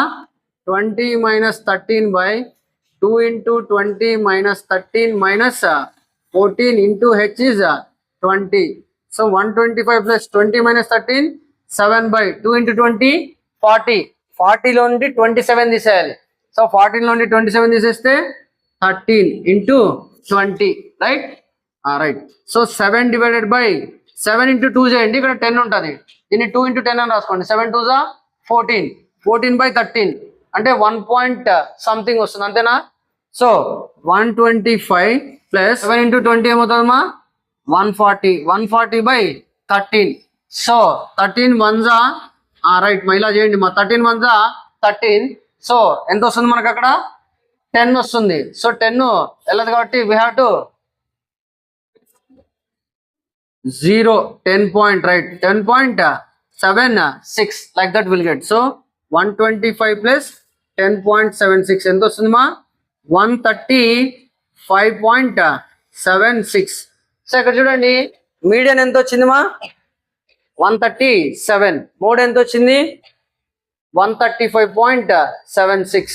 20 minus 13 by 2 into 20 minus 13 minus 14 into H is 20. So 125 plus 20 minus 13 7 by 2 into 20 40. 40లో నుండి 27 తీసేయాలి. సో 14 నుండి 27 తీసేస్తే 13 into 20, right. Right. So 7 divided by 7 into 2 చేయండి, ఇక్కడ 10 ఉంటుంది. దీన్ని 2 ఇంటూ 10 అని రాసుకోండి. 7 2 14. 14 బై 13 అంటే 1 పాయింట్ సంథింగ్ వస్తుంది, అంతేనా. So 125 plus 7 into 20 ఏమవుతుందమ్మా? 140. 140 by 13. So 13 1 right. ఇలా చేయండి మా. 13 1 13. సో ఎంత వస్తుంది మనకు అక్కడ? 10 వస్తుంది. సో 10 వెళ్ళదు కాబట్టి we have to 0 10 point, right? 10.76 like that will get. So 125 plus 10.76 ఎంత వస్తుంది మా 135.76. సో ఇక్కడ చూడండి మీడియన్ ఎంత వచ్చింది మా 137. మోడ్ ఎంత వచ్చింది 135.76.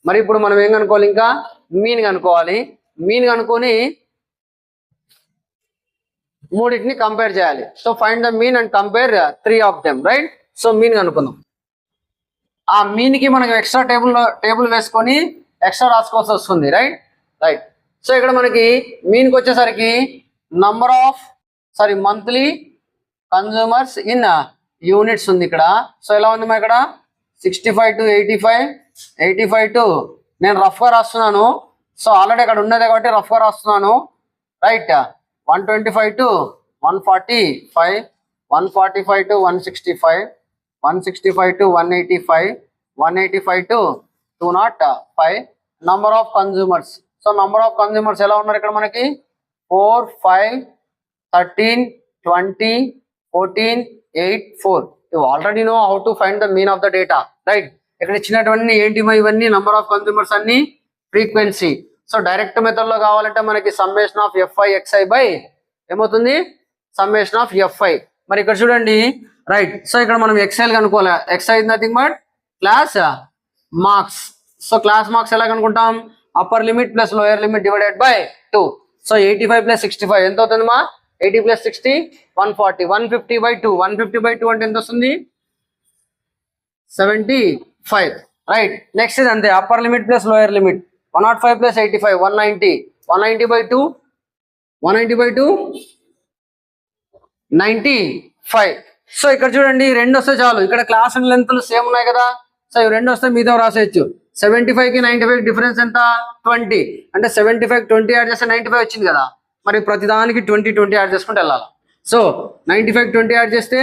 మరి ఇప్పుడు మనం ఏం కనుక్కోవాలి, ఇంకా మీన్ కనుక్కోవాలి. మీన్ కనుక్కొని మూడింటిని కంపేర్ చేయాలి. So find the mean and compare 3 of them, right? So mean కనుక్కుందాం. ఆ మీన్ కి మనకి ఎక్స్ట్రా టేబుల్ వేసుకొని ఎక్స్ట్రా రాసుకోవాల్సి వస్తుంది, రైట్? రైట్. సో ఇక్కడ మనకి మీన్కి వచ్చేసరికి మంత్లీ కన్జ్యూమర్స్ ఇన్ యూనిట్స్ ఉంది ఇక్కడ. సో ఎలా ఉంది మా ఇక్కడ 65 to 85, 85 to నేను రఫ్గా రాస్తున్నాను. సో ఆల్రెడీ అక్కడ ఉన్నదే కాబట్టి రఫ్గా రాస్తున్నాను, right? 125 to 145, 145 to 165, 165 to 185, 185 to 205. Number of consumers. So number of consumers ఎలా ఉన్నారు ఇక్కడ మనకి 4, 5, 13, 20, 14, 8, 4. You already know how to find the mean of the data, right? ఇక్కడ ఇచ్చినటువంటి ఏంటి ఇవన్నీ నంబర్ ఆఫ్ కన్జ్యూమర్స్ అన్ని ఫ్రీక్వెన్సీ. సో డైరెక్ట్ మెథడ్ లో కావాలంటే మనకి summation of FI XI by ఏమవుతుంది సమ్మేషన్ ఆఫ్ ఎఫ్ఐ. మరి ఇక్కడ చూడండి, రైట్? సో ఇక్కడ మనం ఎక్స్ఐల్ కనుక్కోవాలి. XI is nothing but class marks. So class marks ఎలా కనుక్కుంటాం? Upper limit plus lower limit divided by 2. So 85 plus 65 ఎంత అవుతుంది మా 80 plus 60 140. 150/2, 150/2 అంటే ఎంత వస్తుంది 75, రైట్? నెక్స్ట్ ఇది అంతే, upper limit plus lower limit 105 plus 85 190, 190/2, 95. So ఇక్కడ చూడండి రెండు వస్తే చాలు. ఇక్కడ క్లాస్ అండ్ లెంత్లు సేమ్ ఉన్నాయి కదా. సో ఇవి రెండు వస్తే మీతో రాసేయచ్చు. 75 కి 95 డిఫరెన్స్ ఎంత 20. అంటే 75 20 యాడ్ చేస్తే 95 వచ్చింది కదా. మరి ప్రతిదానికి 20 యాడ్ చేసుకుంటూ వెళ్ళాలి. సో 95 20 యాడ్ చేస్తే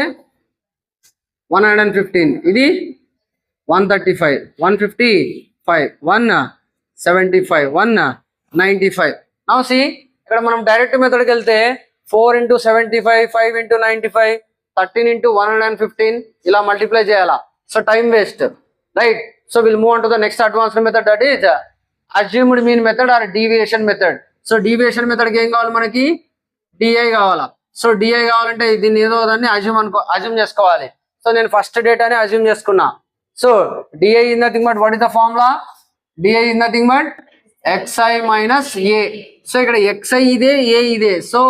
115, ఇది 135, 155, 175, 195. నౌ సీ ఇక్కడ మనం డైరెక్ట్ మెథడ్కి వెళ్తే 4 into 75, 5 into 95, 13 into 115 ఇలా మల్టిప్లై చేయాలా. So time waste, right? So will move on to the next advanced method, that is assumed mean method or deviation method. So deviation మెథడ్కి ఏం కావాలి మనకి డిఐ కావాలా. సో డిఐ కావాలంటే దీన్ని ఏదో దాన్ని అజ్యూమ్ చేసుకోవాలి. సో నేను ఫస్ట్ డేటాని అజ్యూమ్ చేసుకున్నా. So DI is nothing but what is the formula? DI is nothing but xi minus a. So ఇక్కడ xi ఇదే, a ఇదే. So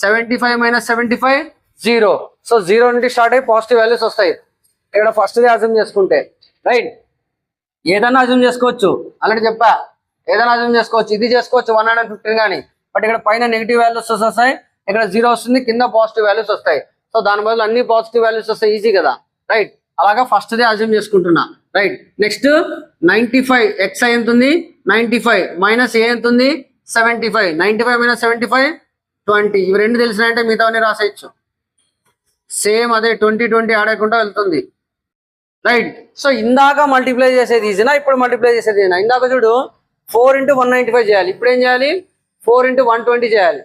75 minus 75 0. సో 0 నుండి స్టార్ట్ అయ్యి పాజిటివ్ వాల్యూస్ వస్తాయి. ఇక్కడ ఫస్ట్ ది అజ్యూమ్ చేసుకుంటే, రైట్? ఏదైనా అజ్యూమ్ చేసుకోవచ్చు, ఆల్రెడీ చెప్పా. ఏదైనా అజ్యూమ్ చేసుకోవచ్చు, ఇది చేసుకోవచ్చు 115 కానీ. బట్ ఇక్కడ పైన నెగిటివ్ వాల్యూస్ వస్తాయి, ఇక్కడ 0 వస్తుంది, కింద పాజిటివ్ వాల్యూస్ వస్తాయి. సో దాని బదులు అన్ని పాజిటివ్ వాల్యూస్ వస్తాయి, ఈజీ కదా, రైట్? అలాగా ఫస్ట్ ది అజ్యూమ్ చేసుకుంటున్నా, రైట్? నెక్స్ట్ 95 xi ఎంత ఉంది 95 మైనస్ ఏ ఎంత ఉంది 75. 95 minus 75 20. ఇవి రెండు తెలిసినాయంటే మిగతావన్నీ రాసేయచ్చు. సేమ్ అదే 20 ఆడకుండా వెళ్తుంది, రైట్? సో ఇందాక మల్టిప్లై చేసేది ఈజీనా, ఇప్పుడు మల్టిప్లై చేసేది ఈజీనా? ఇందాక చూడు 4 into 195 చేయాలి, ఇప్పుడు ఏం చేయాలి 4 into 120 చేయాలి.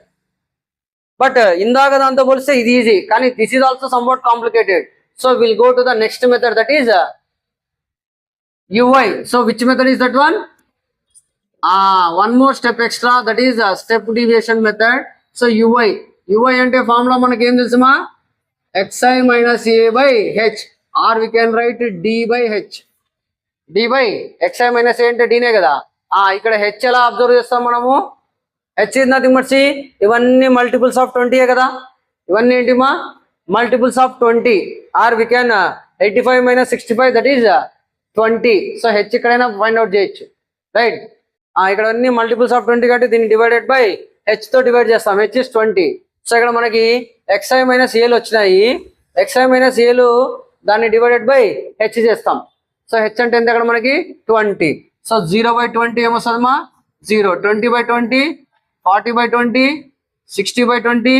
బట్ ఇందాక దాంతో పోలిస్తే ఇది ఈజీ, కానీ this is also somewhat complicated. So will go to the next method, that is ui. So which method is that one? One more step extra, that is step deviation method. So ui అంటే ఫార్ములా మనకి ఏం తెలుసుమా? xi minus a by h, or we can write d/h. d/xi minus a అంటే dనే కదా. ఇక్కడ h ఎలా అబ్జర్వ్ చేస్తాం మనము? h is nothing but see, ఇవన్నీ మల్టిపుల్స్ ఆఫ్ 20 కదా. ఇవన్నీ ఏంటి మా multiples of 20. Or we can 85 minus 65, that is 20. So h ఇక్కడైనా ఫైండ్ అవుట్ చేయొచ్చు, రైట్? ఇక్కడ అన్ని మల్టిపుల్స్ ఆఫ్ 20 కాబట్టి దీన్ని డివైడెడ్ బై h తో డివైడ్ చేస్తాం, h is 20. సో ఇక్కడ మనకి xi minus a లు వచ్చినాయి, xi minus a లు దాన్ని డివైడెడ్ బై h చేస్తాం. సో h అంటే ఎంత అక్కడ మనకి 20. సో 0/20 ఏమొస్తుంది మా 0. 20/20, 40/20, 60/20,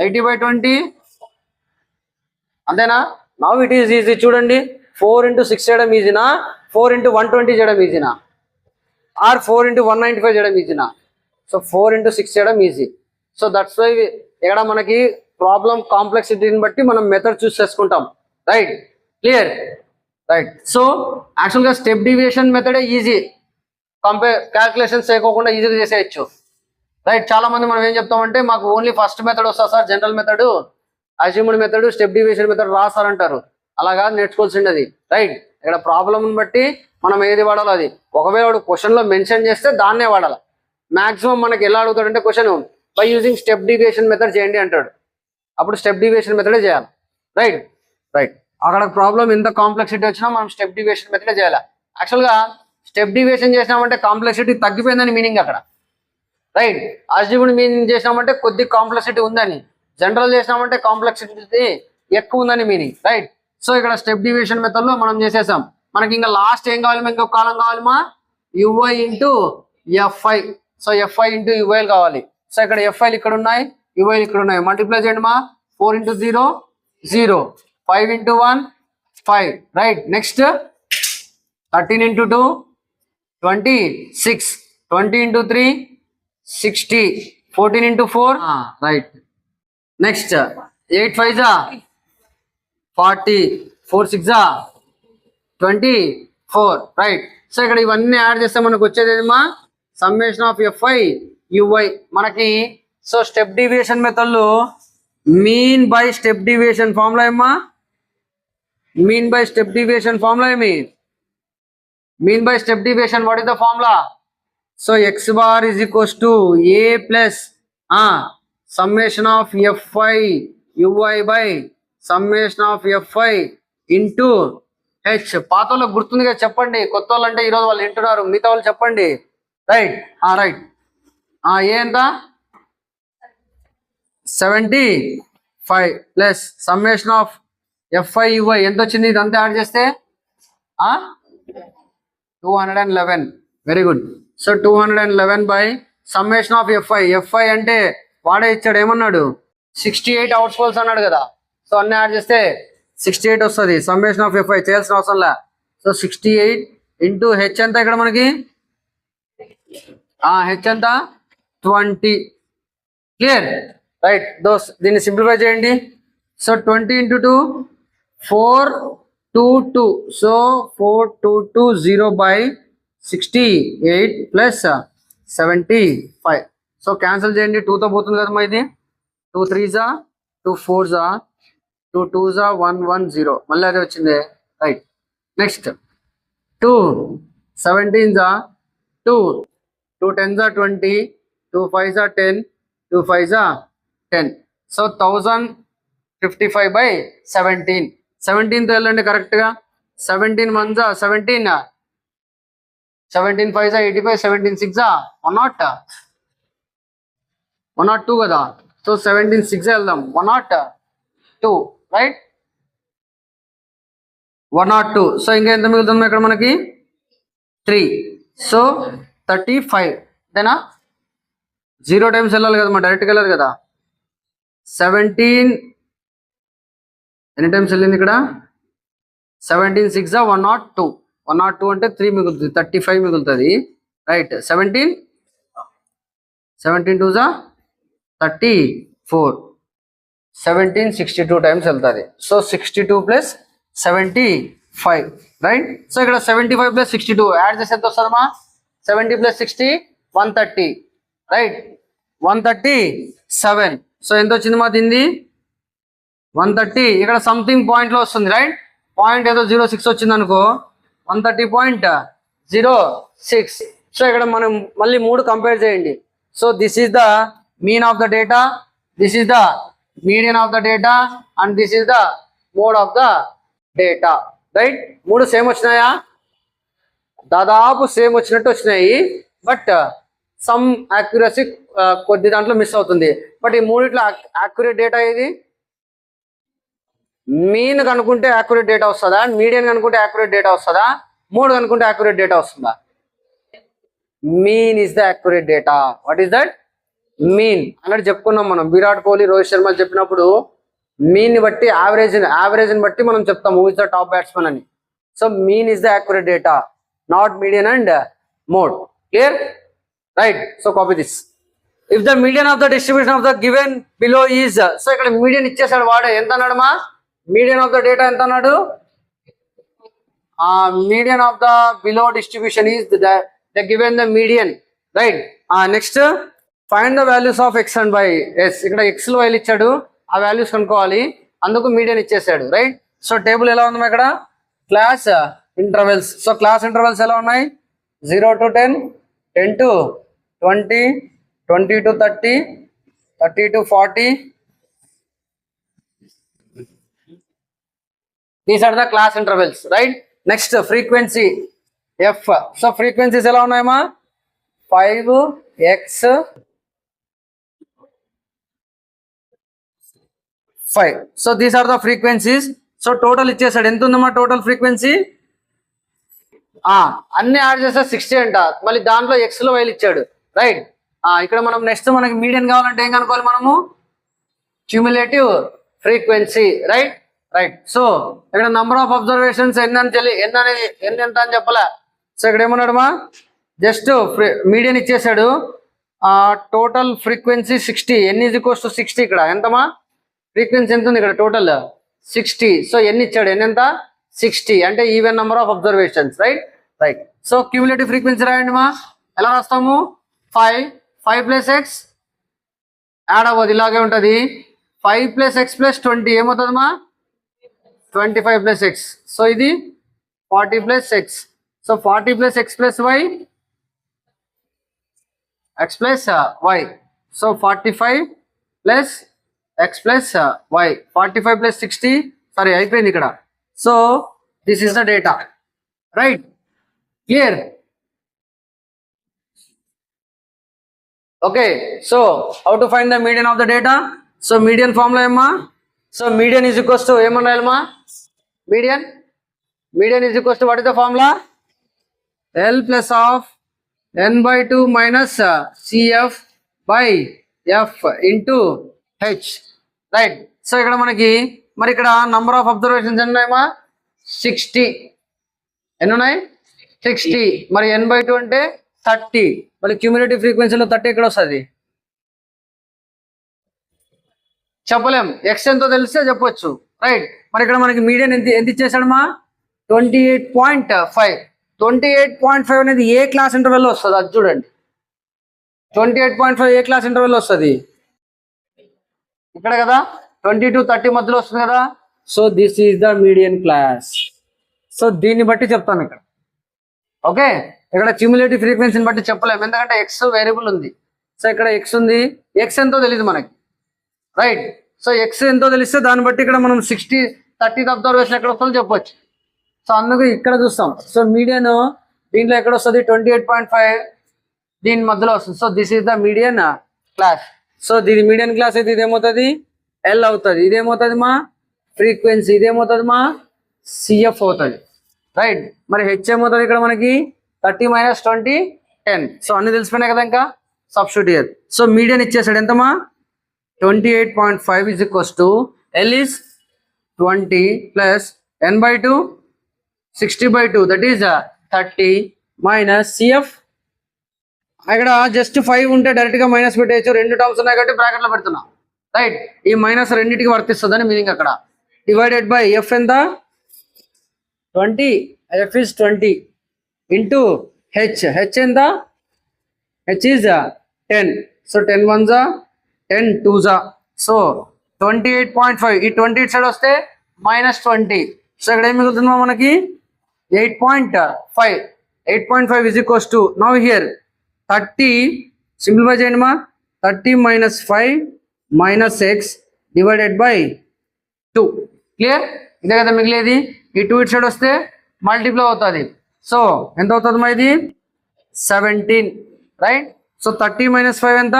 80/20, అంతేనా? Now it is easy. చూడండి 4 into 6 చేయడం ఈజీనా, 4 into 120 చేయడం ఈజీనా, ఆర్ 4 into 195 చేయడం ఈజీనా? సో 4 into 6 చేయడం ఈజీ. సో దట్స్ వై ఇక్కడ మనకి ప్రాబ్లం కాంప్లెక్సిటీని బట్టి మనం మెథడ్ చూస్ చేసుకుంటాం. Right, clear. రైట్, సో యాక్చువల్గా స్టెప్ డివియేషన్ మెథడే ఈజీ, క్యాల్కులేషన్స్ చేయకోకుండా ఈజీగా చేసేయచ్చు. రైట్, చాలా మంది మనం ఏం చెప్తామంటే మాకు ఓన్లీ ఫస్ట్ మెథడ్ వస్తా sir, general method, assumed method, step deviation method రాస్తారంటారు. అలా కాదు నేర్చుకోవాల్సింది. రైట్, ఇక్కడ ప్రాబ్లమ్ని బట్టి మనం ఏది వాడాలో అది. ఒకవేళ క్వశ్చన్లో మెన్షన్ చేస్తే దాన్నే వాడాలి. మాక్సిమం మనకి ఎలా అడుగుతాడంటే question by using step deviation method చేయండి అంటాడు, అప్పుడు స్టెప్ డివియేషన్ మెథడే చేయాలి. రైట్ రైట్, అక్కడ ప్రాబ్లం ఎంత కాంప్లెక్సిటీ వచ్చినా మనం స్టెప్ డివియేషన్ మెథడే చేయాలి. యాక్చువల్గా స్టెప్ డివియేషన్ చేసినామంటే కాంప్లెక్సిటీ తగ్గిపోయిందని మీనింగ్ అక్కడ. రైట్, అజ్యూమ్డ్ మీనింగ్ చేసినామంటే కొద్ది కాంప్లెక్సిటీ ఉందని, జనరల్ చేసినామంటే కాంప్లెక్సిటీ ఎక్కువ ఉందని మీనింగ్. రైట్, సో ఇక్కడ స్టెప్ డివియేషన్ మెథడ్లో మనం చేసేసాం. మనకి ఇంకా లాస్ట్ ఏం కావాలి, ఇంకొక కాలం కావాలమా, UI into f i. So f i into యుఐలు కావాలి. సో ఇక్కడ ఎఫ్ఐలు ఇక్కడ ఉన్నాయి, యుఐలు ఇక్కడ ఉన్నాయి. మల్టిప్లై చేయండి మా, 4 into 0 0, 5 into 1 5. Right, next 13 into 2 26, 20 into 3 60, 14 into 4. Right, next 8 5 40, 4 6 24. Right, so ఇక్కడ ఇవన్నీ యాడ్ చేస్తే మనకు వచ్చేది ఏమా, సమ్మేషన్ ఆఫ్ ఎఫ్ఐ యుఐ మనకి. సో స్టెప్ డివియేషన్ మెథడ్లో mean by step deviation formula ఏమా, mean by step deviation formula ఏమి, mean by step deviation what is the formula? So X bar is equals to A plus summation of FI UI by summation of FI into H. పాత వాళ్ళకి గుర్తుంది కదా, చెప్పండి. కొత్త వాళ్ళు అంటే ఈరోజు వాళ్ళు వింటున్నారు, మిగతా వాళ్ళు చెప్పండి. రైట్ రైట్, ఏ ఎంత 75 plus summation of FI UI ఎంత వచ్చింది, ఇదంతా యాడ్ చేస్తే 211. Very good. So 211 by summation of FI. FI అంటే వాడే ఇచ్చాడు, ఏమన్నాడు 68 అవుట్ ఫోల్స్ అన్నాడు కదా. సో అన్ని యాడ్ చేస్తే 68 వస్తుంది. సమ్మేషన్ ఆఫ్ ఎఫ్ఐ చేయాల్సిన అవసరం లే. సో 68 ఇంటూ హెచ్ ఎంత ఇక్కడ మనకి, హెచ్ ఎంత 20. క్లియర్. రైట్, దీన్ని సింప్లిఫై చేయండి. So 20 into 2 422. So 4220 by 68 plus 75. So cancel చేయండి, 2తో పోతుంది కదమ్మా ఇది. 2 3s 2 4s 2 2s 110. మళ్ళీ అదే వచ్చింది. Right, next 2 17s 2 2 10s 20, 2 5s 10, 2 5s 10. So 1055 by 17. 17తో వెళ్ళండి కరెక్ట్గా. 17 1s 17, 17 5s 85, 17 6 102 కదా. సో 17 6 వెళ్దాం, 102. రైట్, 102. సో ఇంకా ఎంత మిగులుతుంది ఇక్కడ మనకి 3. సో 35. అంతేనా, 0 టైమ్స్ వెళ్ళాలి కదా, డైరెక్ట్గా వెళ్ళాలి కదా. 17 ఎన్ని టైమ్స్ వెళ్ళింది ఇక్కడ, 17 6 102. 102 అంటే 3 మిగులుతుంది, 35 మిగులుతుంది. రైట్, 17 2s 34, 17 62 టైమ్స్ వెళ్తుంది. So 62 plus 75. రైట్, సో ఇక్కడ 75 ప్లస్ 62 యాడ్ చేసి ఎంత వస్తుందమ్మా, 70 ప్లస్ 60 130. రైట్, 137. సో ఎంత వచ్చింది మా దీన్ని 130. ఇక్కడ సంథింగ్ పాయింట్లో వస్తుంది. రైట్, పాయింట్ ఏదో 06 వచ్చింది అనుకో, 130.06. సో ఇక్కడ మనం మళ్ళీ 3 కంపేర్ చేయండి. So this is the mean of the data, this is the median of the data, and this is the mode of the data. Right, 3 same వచ్చినాయా, దాదాపు సేమ్ వచ్చినట్టు వచ్చినాయి. బట్ సమ్ యాక్యురసీ కొద్ది దాంట్లో మిస్ అవుతుంది. బట్ ఈ 3 యాక్యురేట్ డేటా ఏది, మీన్ కనుక్కుంటే యాక్యురేట్ డేటా వస్తుందా, మీడియన్ కనుక్కుంటే యాక్యురేట్ డేటా వస్తుందా, మోడ్ కనుక్కుంటే యాక్యురేట్ డేటా వస్తుందా? Mean is the accurate data. What is that, mean అన్నట్టు చెప్పుకున్నాం మనం. విరాట్ కోహ్లీ, రోహిత్ శర్మ చెప్పినప్పుడు మీన్ బట్టి యావరేజ్ని బట్టి మనం చెప్తాం who is the top batsmen అని. So mean is the accurate data, not median and mode. Clear. Right, so copy this. If the median of the distribution of the given below is, so ఇక్కడ మీడియన్ ఇచ్చేసాడు వాడు, ఎంత అన్నాడు మా మీడియన్ ఆఫ్ ద డేటా ఎంత అన్నాడు, median of the below distribution is the given the median, right. Next find the values of X and Y. Yes, ఇక్కడ ఎక్స్ లో వైలు ఇచ్చాడు, ఆ వాల్యూస్ కనుక్కోవాలి, అందుకు మీడియన్ ఇచ్చేసాడు, రైట్. సో టేబుల్ ఎలా ఉంది ఇక్కడ, class intervals. So class intervals ఎలా ఉన్నాయి, 0 to 10, 10 to 20, 20 to 30, 30 to 40. These are the class intervals, right? Next, frequency f. So frequencies ఎలా ఉన్నాయమ్మా, 5x 5. So these are the frequencies. So total ఇచ్చేసాడు, ఎంత ఉందమ్మా టోటల్ ఫ్రీక్వెన్సీ, అన్ని యాడ్ చేస్తే 60 అంట, మళ్ళీ దాంట్లో ఎక్స్ లో వైలు ఇచ్చాడు, రైట్. ఇక్కడ మనం నెక్స్ట్ మనకి మీడియన్ కావాలంటే ఏం కనుక్కోవాలి మనము, cumulative frequency, right right. So ఇక్కడ నంబర్ ఆఫ్ అబ్జర్వేషన్స్ ఎన్ని ఎంత అని చెప్పలే. సో ఇక్కడ ఏమన్నాడు మా, జస్ట్ మీడియన్ ఇచ్చేసాడు, టోటల్ ఫ్రీక్వెన్సీ 60, n = 60. ఇక్కడ ఎంతమా ఫ్రీక్వెన్సీ ఎంత ఉంది ఇక్కడ టోటల్ 60. సో ఎన్ని ఇచ్చాడు, ఎన్ని ఎంత 60, అంటే even number of observations, right right. So cumulative frequency రాయండి మా, ఎలా రాస్తాము, 5 + x యాడ్ అవ్వదు, ఇలాగే ఉంటుంది, 5 + x + 20 ఏమవుతుంది మా, 25 + x. సో ఇది 40 + x. So 40 + x + y, x + y. సో 45 + x + y, 45 + 60, సారీ అయిపోయింది ఇక్కడ. So this is the data, right, clear. Okay, so how to find the median of the data. So median formula ఏమ్మా, so median is equals to ఏమన్నాయమ్మా, median is equals to what is the formula, L plus of n/2 minus CF by F into H, right. So ఇక్కడ మనకి మరి ఇక్కడ నంబర్ ఆఫ్ అబ్జర్వేషన్స్ ఎన్ని ఉన్నాయమ్మా, 60. ఎన్ని ఉన్నాయి, 60. మరి n/2 అంటే 30. మరి క్యూములేటివ్ ఫ్రీక్వెన్సీలో 30 ఎక్కడ వస్తుంది చెప్పలేం, ఎక్స్ ఎంతో తెలిస్తే చెప్పొచ్చు, రైట్. మరి ఇక్కడ మనకి మీడియన్ ఎంత ఇచ్చేసాడమ్మా, 28.5. 28.5 అనేది ఏ క్లాస్ ఇంటర్వెల్లో వస్తుంది, అది చూడండి, 28.5 ఏ క్లాస్ ఇంటర్వెల్లో వస్తుంది, ఇక్కడ కదా 20 to 30 మధ్యలో వస్తుంది కదా. So this is the median class. So దీన్ని బట్టి చెప్తాను ఇక్కడ, ఓకే. ఇక్కడ క్యూములేటివ్ ఫ్రీక్వెన్సీని బట్టి చెప్పలేము, ఎందుకంటే ఎక్స్ వేరియబుల్ ఉంది. సో ఇక్కడ ఎక్స్ ఉంది, ఎక్స్ ఎంతో తెలియదు మనకి, రైట్. సో ఎక్స్ ఎంతో తెలిస్తే దాన్ని బట్టి ఇక్కడ మనం 60 30 అబ్జర్వేషన్ ఎక్కడ వస్తుందో చెప్పొచ్చు. సో అందుకు ఇక్కడ చూస్తాం. సో మీడియన్ దీంట్లో ఎక్కడ వస్తుంది, 28.5 దీని మధ్యలో వస్తుంది. So this is the median class. So దీని మీడియన్ క్లాస్ అయితే ఇదేమవుతుంది, ఎల్ అవుతుంది, ఇదేమవుతుంది మా ఫ్రీక్వెన్సీ, ఇదేమవుతుంది మా సిఎఫ్ అవుతుంది, రైట్. మరి హెచ్ ఏమవుతుంది ఇక్కడ మనకి 30 - 20 10. సో అన్ని తెలిసిపోయినాయి కదా, ఇంకా సబ్స్టిట్యూట్ ఇయర్. సో మీడియన్ ఇచ్చేసాడు ఎంతమా, 28.5 is equals to L is 20 plus n/2 60/2, that is 30 minus CF. ఇక్కడ జస్ట్ 5 ఉంటే డైరెక్ట్ గా మైనస్ పెట్టేయచ్చు, 2 టర్మ్స్ ఉన్నాయి కాబట్టి బ్రాకెట్ లో పెడుతున్నా, రైట్. ఈ మైనస్ రెండింటికి వర్తిస్తుంది అని మీనింగ్ అక్కడ. డివైడెడ్ బై ఎఫ్ ఎంత 20, F is 20 into H, H ఎంత, H is 10. So 10 1s 10 2s. So 28.5, ఈ 20 ఇటు సైడ్ వస్తే -20. సో ఇక్కడ ఏం మిగులుతుందో మనకి 8.5. 8.5 is equals to now here 30 simplify చేయండి మా, 30 - 5 - x డివైడెడ్ బై 2. క్లియర్, ఇదే కదా మిగిలేది. ఈ 2 ఇటు సైడ్ వస్తే మల్టిప్లై అవుతుంది. సో ఎంత అవుతుంది మా, ఇది 17, రైట్. సో 30 - 5 ఎంత,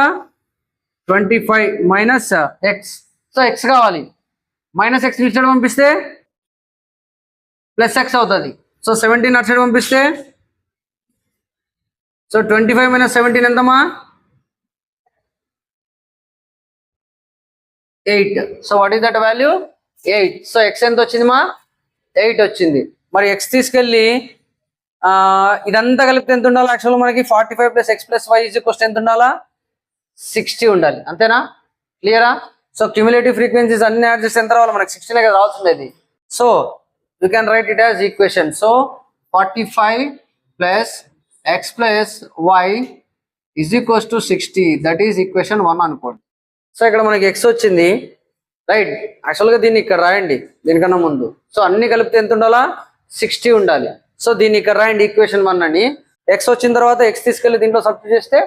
25 మైనస్ ఎక్స్. సో ఎక్స్ కావాలి, మైనస్ ఎక్స్ ఇటు సైడ్ పంపిస్తే ప్లస్ ఎక్స్ అవుతుంది. సో 17 అటు సైడ్ పంపిస్తే, so 25 - 17 ఎంతమా, 8. So what is that value, 8. So X ఎంత వచ్చింది మా, 8 వచ్చింది. మరి ఎక్స్ తీసుకెళ్ళి ఇదంతా కలిపితే ఎంత ఉండాలి, యాక్చువల్గా మనకి 45 + x + y ఈజ్ ఈక్వల్స్ ఎంత ఉండాలా, 60 ఉండాలి, అంతేనా? క్లియరా? సో క్యూములేటివ్ ఫ్రీక్వెన్సీస్ అన్ని యాడ్ చేస్తే ఎంత రావాలి మనకి? 16 కదా రావాల్సింది ఇది. So you can write it as equation. So 45 plus X plus Y is equals to 60, that is equation 1 అనుకోండి. సో ఇక్కడ మనకి ఎక్స్ వచ్చింది, రైట్? యాక్చువల్గా దీన్ని ఇక్కడ రాయండి దీనికన్నా ముందు. సో అన్ని కలిపితే ఎంత ఉండాలా? 60 ఉండాలి. సో దీన్ని ఇక్కడ రాయండి ఈక్వేషన్ 1 అని. ఎక్స్ వచ్చిన తర్వాత ఎక్స్ తీసుకెళ్ళి దీంట్లో సబ్స్టిట్యూట్ చేస్తే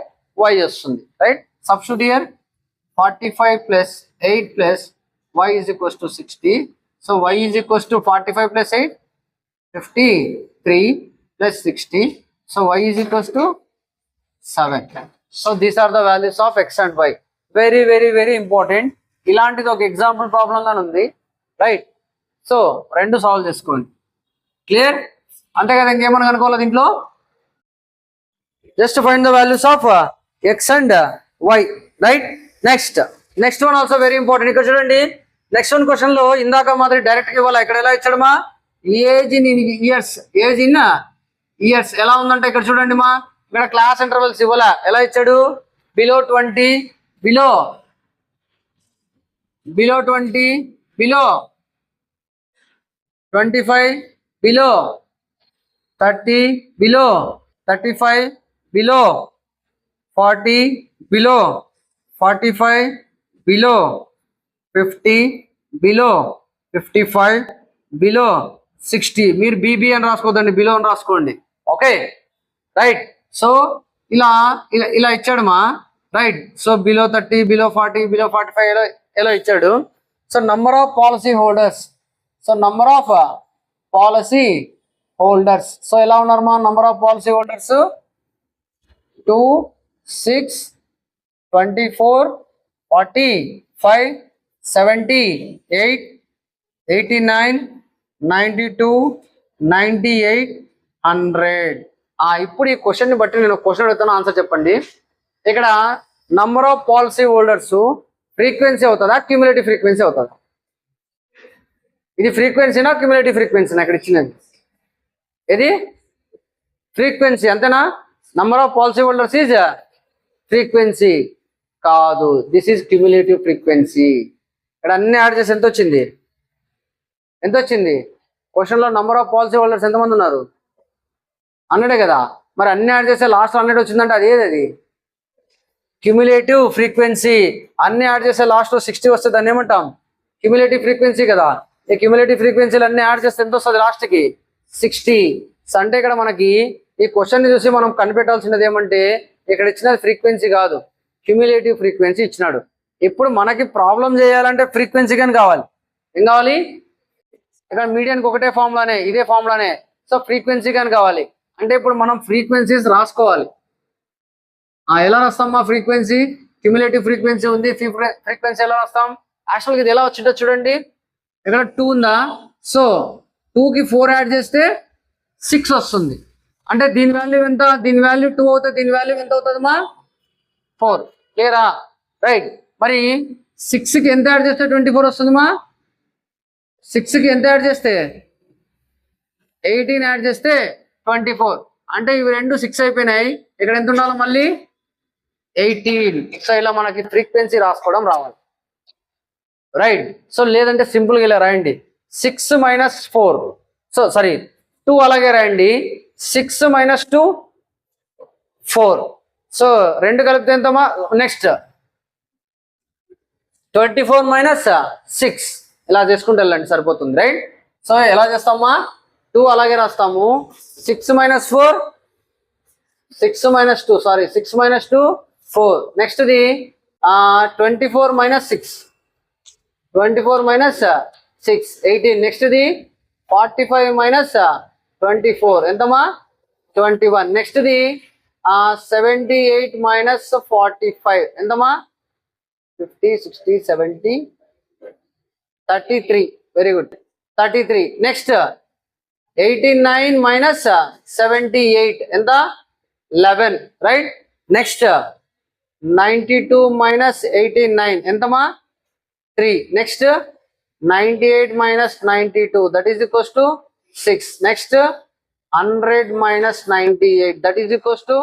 వై వస్తుంది, right? Substitute here 45 plus 8 plus Y is equals to 60. So Y is equals to 45 plus 8 53 plus 60. So Y is equals to 7. So these are the values of X and Y. Very very very important. ఇలాంటిది ఒక ఎగ్జాంపుల్ ప్రాబ్లం గానే ఉంది, రైట్? సో రెండు సాల్వ్ చేసుకోండి. క్లియర్? అంతే కదా, ఇంకేమన్నా కనుక్కోవాలి దీంట్లో? Just find the values of X and why, right? Next one also very important. ఇక్కడ చూడండి, నెక్స్ట్ వన్ క్వశ్చన్ లో ఇందాక మాదిరి డైరెక్ట్ గా ఇవ్వాలి. ఇక్కడ ఎలా ఇచ్చాడమా? Age in years, age in years ఎలా ఉందంటే ఇక్కడ చూడండి మా, ఇక్కడ క్లాస్ ఇంటర్వెల్స్ ఇవ్వాలా. ఎలా ఇచ్చాడు? Below 20, below 20, below 25, below 30, below 35, below 40, below 45, below 50, below 55, below 60. మీరు బీబీ అని రాసుకోదండి, బిలో అని రాసుకోండి. Okay, right? సో ఇలా ఇలా ఇలా ఇచ్చాడమ్మా, right? So below 30, below 40, below 45 ఎలా ఇచ్చాడు. So number of policy holders, so number of policy holders. So ఎలా ఉన్నారు మా నంబర్ ఆఫ్ పాలసీ హోల్డర్స్? 2, 6, 24, 45, 78, 89, 92, 98, 100. ఇప్పుడు ఈ క్వశ్చన్ ని బట్టి నేను క్వశ్చన్ అడుగుతాను, ఆన్సర్ చెప్పండి. ఇక్కడ number of policy holders frequency అవుతుందా, క్యూములేటివ్ ఫ్రీక్వెన్సీ అవుతుందా? ఇది ఫ్రీక్వెన్సీనా క్యూములేటివ్ ఫ్రీక్వెన్సీనా? ఇక్కడ ఇచ్చినది ఇది ఫ్రీక్వెన్సీ, అంతేనా? Number of policy holders is frequency కాదు, దిస్ ఈజ్ క్యూములేటివ్ ఫ్రీక్వెన్సీ. ఇక్కడ అన్ని యాడ్ చేసి ఎంత వచ్చింది? ఎంత వచ్చింది? క్వశ్చన్ లో నంబర్ ఆఫ్ పాలసీ హోల్డర్స్ ఎంతమంది ఉన్నారు? 100 కదా. మరి అన్ని యాడ్ చేస్తే లాస్ట్ 100 వచ్చిందంటే అది క్యూములేటివ్ ఫ్రీక్వెన్సీ. అన్ని యాడ్ చేస్తే లాస్ట్ 60 వస్తే దాన్ని ఏమంటాం? క్యూములేటివ్ ఫ్రీక్వెన్సీ కదా. ఈ క్యూములేటివ్ ఫ్రీక్వెన్సీలు అన్ని యాడ్ చేస్తే ఎంత వస్తుంది లాస్ట్ కి? 60. అంటే ఇక్కడ మనకి ఈ క్వశ్చన్ ని చూసి మనం కనిపెట్టాల్సినది ఏమంటే, ఇక్కడ ఇచ్చినది ఫ్రీక్వెన్సీ కాదు, క్యూములేటివ్ ఫ్రీక్వెన్సీ ఇచ్చినాడు. ఇప్పుడు మనకి ప్రాబ్లం చేయాలంటే ఫ్రీక్వెన్సీ కానీ కావాలి. ఏం కావాలి? ఇక్కడ మీడియానికి ఒకటే ఫార్ములానే, ఇదే ఫార్ములానే. సో ఫ్రీక్వెన్సీ కానీ కావాలి. అంటే ఇప్పుడు మనం ఫ్రీక్వెన్సీస్ రాసుకోవాలి. ఎలా రాస్తాం మా ఫ్రీక్వెన్సీ? క్యూములేటివ్ ఫ్రీక్వెన్సీ ఉంది, ఫ్రీక్వెన్సీ ఎలా రాస్తాం? యాక్చువల్గా ఇది ఎలా వచ్చిందో చూడండి, ఇక్కడ 2 ఉందా? సో 2కి 4 యాడ్ చేస్తే 6 వస్తుంది. అంటే దీని వాల్యూ ఎంత? దీని వాల్యూ 2 అవుతుంది, దీని వాల్యూ ఎంత అవుతుంది మా? 4. క్లియరా? రైట్. మరి 6కి ఎంత యాడ్ చేస్తే 24 వస్తుంది మా? 6కి ఎంత యాడ్ చేస్తే 18 యాడ్ చేస్తే 24. అంటే ఇవి రెండు 6 అయిపోయినాయి. ఇక్కడ ఎంత ఉండాలి మళ్ళీ? 18. సో ఇలా మనకి ఫ్రీక్వెన్సీ రాసుకోవడం రావాలి, రైట్? సో లేదంటే సింపుల్గా ఇలా రాయండి, 6 మైనస్ 4, సో సారీ 2 అలాగే రాయండి, 6 మైనస్ 2 4. సో రెండు కలిపితే ఎంతమా? నెక్స్ట్ 24 మైనస్ 6 ఇలా చేసుకుంటూ వెళ్ళండి, సరిపోతుంది, రైట్? సో ఎలా చేస్తామా? 2 అలాగే రాస్తాము, 6 minus 4, 6 minus 2, sorry 6 minus 2 4. Next the 24 minus 6, 24 minus 6 18. Next the 45 minus 24 ఎంతమా? 21. Next the 78 minus 45 ఎంతమా? 50 60 70 33. Very good, 33. Next 89 minus 78 ఎంత? 11, right? Next 92 minus 89 ఎంతమా? 3. Next 98 minus 92 that is equals to 6. Next 100 minus 98 that is equals to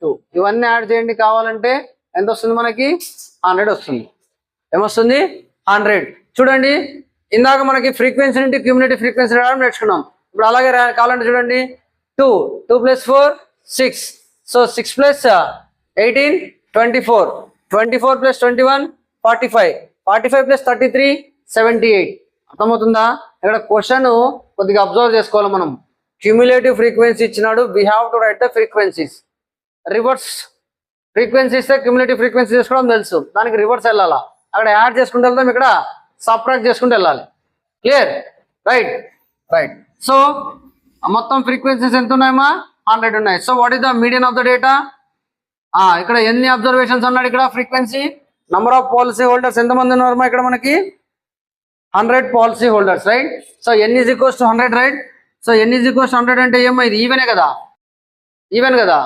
2. ఇవన్నీ యాడ్ చేయండి కావాలంటే. ఎంత వస్తుంది మనకి 100 వస్తుంది. ఏమొస్తుంది 100. చూడండి ఇందాక మనకి ఫ్రీక్వెన్సీ నుండి క్యూములేటివ్ ఫ్రీక్వెన్సీ రావడం నేర్చుకున్నాం. ఇప్పుడు అలాగే కావాలంటే చూడండి 2 + 4 6. సో 6 + 18 24. 24 + 21 45. 45 + 33 78. అర్థమవుతుందా? ఇక్కడ క్వశ్చన్ కొద్దిగా అబ్జర్వ్ చేసుకోవాలి మనం. క్యూములేటివ్ ఫ్రీక్వెన్సీ ఇచ్చినాడు, we have to right the frequencies. Reverse frequency ఇస్తే క్యూములేటివ్ ఫ్రీక్వెన్సీ చేసుకోవడం తెలుసు, దానికి రివర్స్ వెళ్ళాలా, అక్కడ యాడ్ చేసుకుంటూ వెళ్తాం, ఇక్కడ సబ్ట్రాక్ట్ చేసుకుంటూ వెళ్ళాలి. క్లియర్? Right right. సో మొత్తం ఫ్రీక్వెన్సీస్ ఎంత ఉన్నాయమ్మా? 100 ఉన్నాయి. So what is the median of the data? ఇక్కడ ఎన్ని అబ్జర్వేషన్స్ అన్నాడు? ఇక్కడ frequency number of policy holders ఎంతమంది ఉన్నారమ్మా? ఇక్కడ మనకి 100 policy holders, right? So n = 100, right? So n = 100 అంటే ఏమో ఇది ఈవెనే కదా, ఈవెన్ కదా,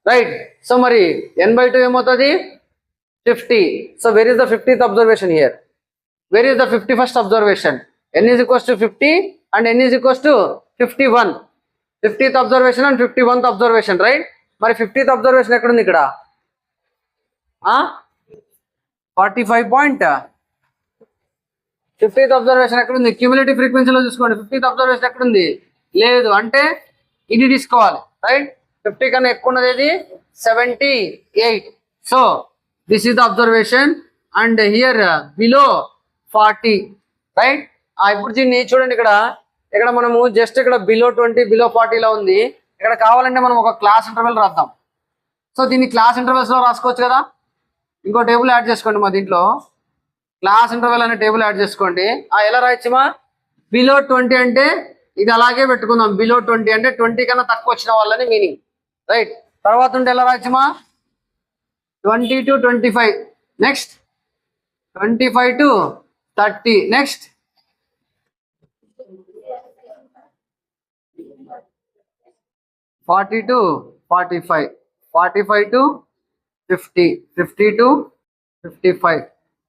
రైట్? సో మరి n/2 ఏమవుతుంది? 50. So where is the 50th observation here? Where is the 51st observation? n = 50 and n = 51. 50th observation and 51th observation, right? మరి 50th అబ్జర్వేషన్ ఎక్కడుంది? ఇక్కడ 45. 50th అబ్జర్వేషన్ ఎక్కడుంది? క్యూములేటివ్ ఫ్రీక్వెన్సీలో చూసుకోండి. 50th అబ్జర్వేషన్ ఎక్కడుంది? లేదు. అంటే ఇది తీసుకోవాలి, రైట్? 50 కన్నా ఎక్కువ ఉన్నది ఏది? 78. So this is the observation and here below 40, right? ఇప్పుడు దీన్ని చూడండి, ఇక్కడ మనము జస్ట్ ఇక్కడ బిలో 20 బిలో 40 లా ఉంది. ఇక్కడ కావాలంటే మనం ఒక క్లాస్ ఇంటర్వెల్ రాద్దాం. సో దీన్ని క్లాస్ ఇంటర్వెల్స్ లో రాసుకోవచ్చు కదా. ఇంకో టేబుల్ యాడ్ చేసుకోండి మా దీంట్లో, క్లాస్ ఇంటర్వెల్ అనే టేబుల్ యాడ్ చేసుకోండి. ఎలా రాయొచ్చుమా? బిలో 20 అంటే ఇది అలాగే పెట్టుకుందాం. బిలో 20 అంటే 20 కన్నా తక్కువ వచ్చిన వాళ్ళని మీనింగ్, రైట్? తర్వాత ఉంటే ఎలా రాయొచ్చుమా? 20 to 25, next 25 to 30, next 40 to 45, 45 to 50, 50 to 55,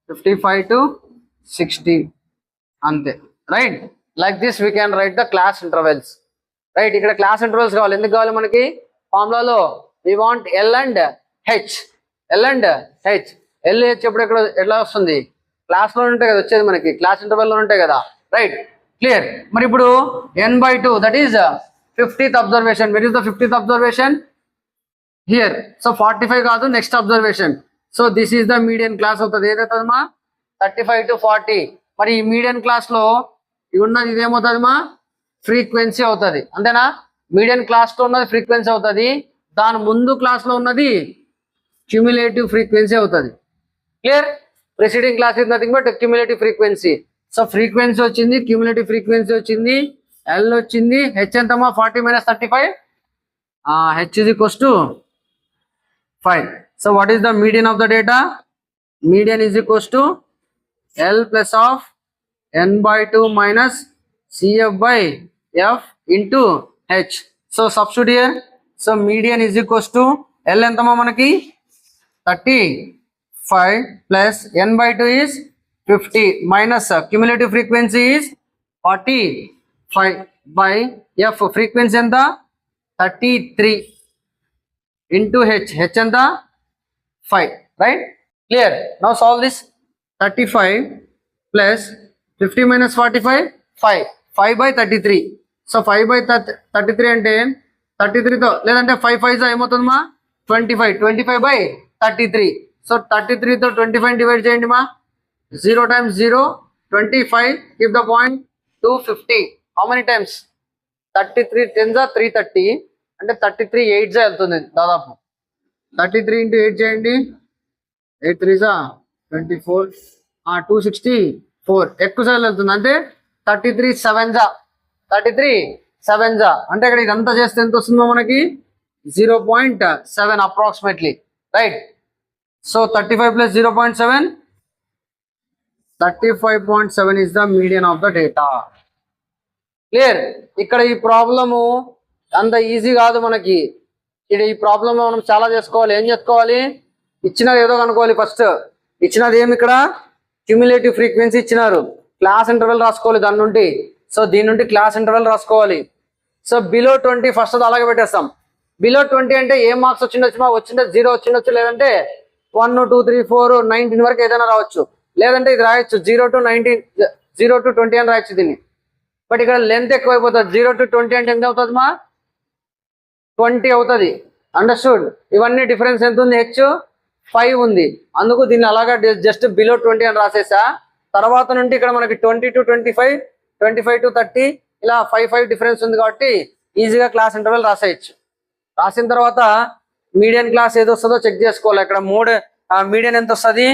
55 to 60, అంతే, రైట్? Like this we can write the class intervals, right? ఇక్కడ క్లాస్ ఇంటర్వెల్స్ కావాలి. ఎందుకు కావాలి మనకి? ఫార్ములాలో we want L and H. L and H. L H ఎప్పుడు ఎక్కడ ఎట్లా వస్తుంది? క్లాస్లో ఉంటాయి కదా వచ్చేది మనకి, క్లాస్ ఇంటర్వెల్లో ఉంటాయి కదా, రైట్? క్లియర్? మరి ఇప్పుడు n/2 that is 50th observation. Where is the 50th observation? Here. So 45 కాదు, next observation. So this is the median class అవుతుంది. ఏదైతుందమ్మా? 35 to 40. మరి ఈ మీడియన్ క్లాస్ లో ఉన్నది ఇదేమవుతుందమ్మా? ఫ్రీక్వెన్సీ అవుతుంది, అంతేనా? మీడియన్ క్లాస్ లో ఉన్నది ఫ్రీక్వెన్సీ అవుతుంది, దాని ముందు క్లాస్ లో ఉన్నది క్యూములేటివ్ ఫ్రీక్వెన్సీ అవుతుంది. Clear? Preceding class is nothing but cumulative frequency. So frequency వచ్చింది, క్యూములేటివ్ ఫ్రీక్వెన్సీ వచ్చింది, ఎల్ వచ్చింది. హెచ్ ఎంతమ్మా? 40 - 35. H is equals to 5. So what is the median of the data? Median is equals to L plus of n/2 minus CF/F into H. So substitute here. So median is equals to L entama manaki 35 plus n/2 is 50 minus cumulative frequency is 45 by F frequency enta 33 into H. H enta 5, right? Clear? Now solve this. 35 plus 50 minus 45 5. 5 by 33. So 5 by 33 అంటే 33 తో లేదంటే 5 5 ఏమవుతుందమ్మా? 25. 25 by 33. సో 33 తో 25 డివైడ్ చేయండి మా. 0 times 0 25. Keep the point 250. How many times? 33 10s are 330 అంటే 33 8s వెళ్తుంది దాదాపు. 33 into 8 చేయండి. 8 3s 24. 264 ఎక్కువ సార్లు వెళ్తుంది అంటే 33 7s. 33 7s అంటే ఇక్కడ ఇదంతా చేస్తే ఎంత వస్తుందో మనకి? 0.7 approximately, right? So 35 plus 0.7 35.7 is the median of the data. Clear? ఇక్కడ ఈ ప్రాబ్లము అంత ఈజీ కాదు మనకి. ఇక్కడ ఈ ప్రాబ్లమ్ మనం చాలా చేసుకోవాలి. ఏం చేసుకోవాలి? ఇచ్చినది ఏదో కనుక్కోవాలి ఫస్ట్. ఇచ్చినది ఏమి? ఇక్కడ క్యూములేటివ్ ఫ్రీక్వెన్సీ ఇచ్చినారు, క్లాస్ ఇంటర్వెల్ రాసుకోవాలి దాని నుండి. సో దీని నుండి క్లాస్ ఇంటర్వెల్ రాసుకోవాలి. సో బిలో 20 ఫస్ట్ అలాగే పెట్టేస్తాం. బిలో 20 అంటే ఏ మార్క్స్ వచ్చిండొచ్చు? వచ్చిండే 0 వచ్చిండొచ్చు, లేదంటే 1 2 3 4 19 వరకు ఏదైనా రావచ్చు, లేదంటే ఇది రాయొచ్చు 0 to 19, 0 to 20 అని రాయొచ్చు దీన్ని. బట్ ఇక్కడ లెంత్ ఎక్కువైపోతుంది. 0 to 20 అంటే ఎంత అవుతుంది మా 20 అవుతుంది. అండర్స్టూడ్? ఇవన్నీ డిఫరెన్స్ ఎంత ఉంది? h 5 ఉంది. అందుకు దీన్ని అలాగా జస్ట్ బిలో 20 అని రాసేసా. తర్వాత నుండి ఇక్కడ మనకి 20 to 25, 25 to 30 ఇలా 5 డిఫరెన్స్ ఉంది కాబట్టి ఈజీగా క్లాస్ ఇంటర్వెల్ రాసేయచ్చు. రాసిన తర్వాత మీడియన్ క్లాస్ ఏది వస్తుందో చెక్ చేసుకోవాలి. ఇక్కడ మీడియన్ ఎంత వస్తుంది?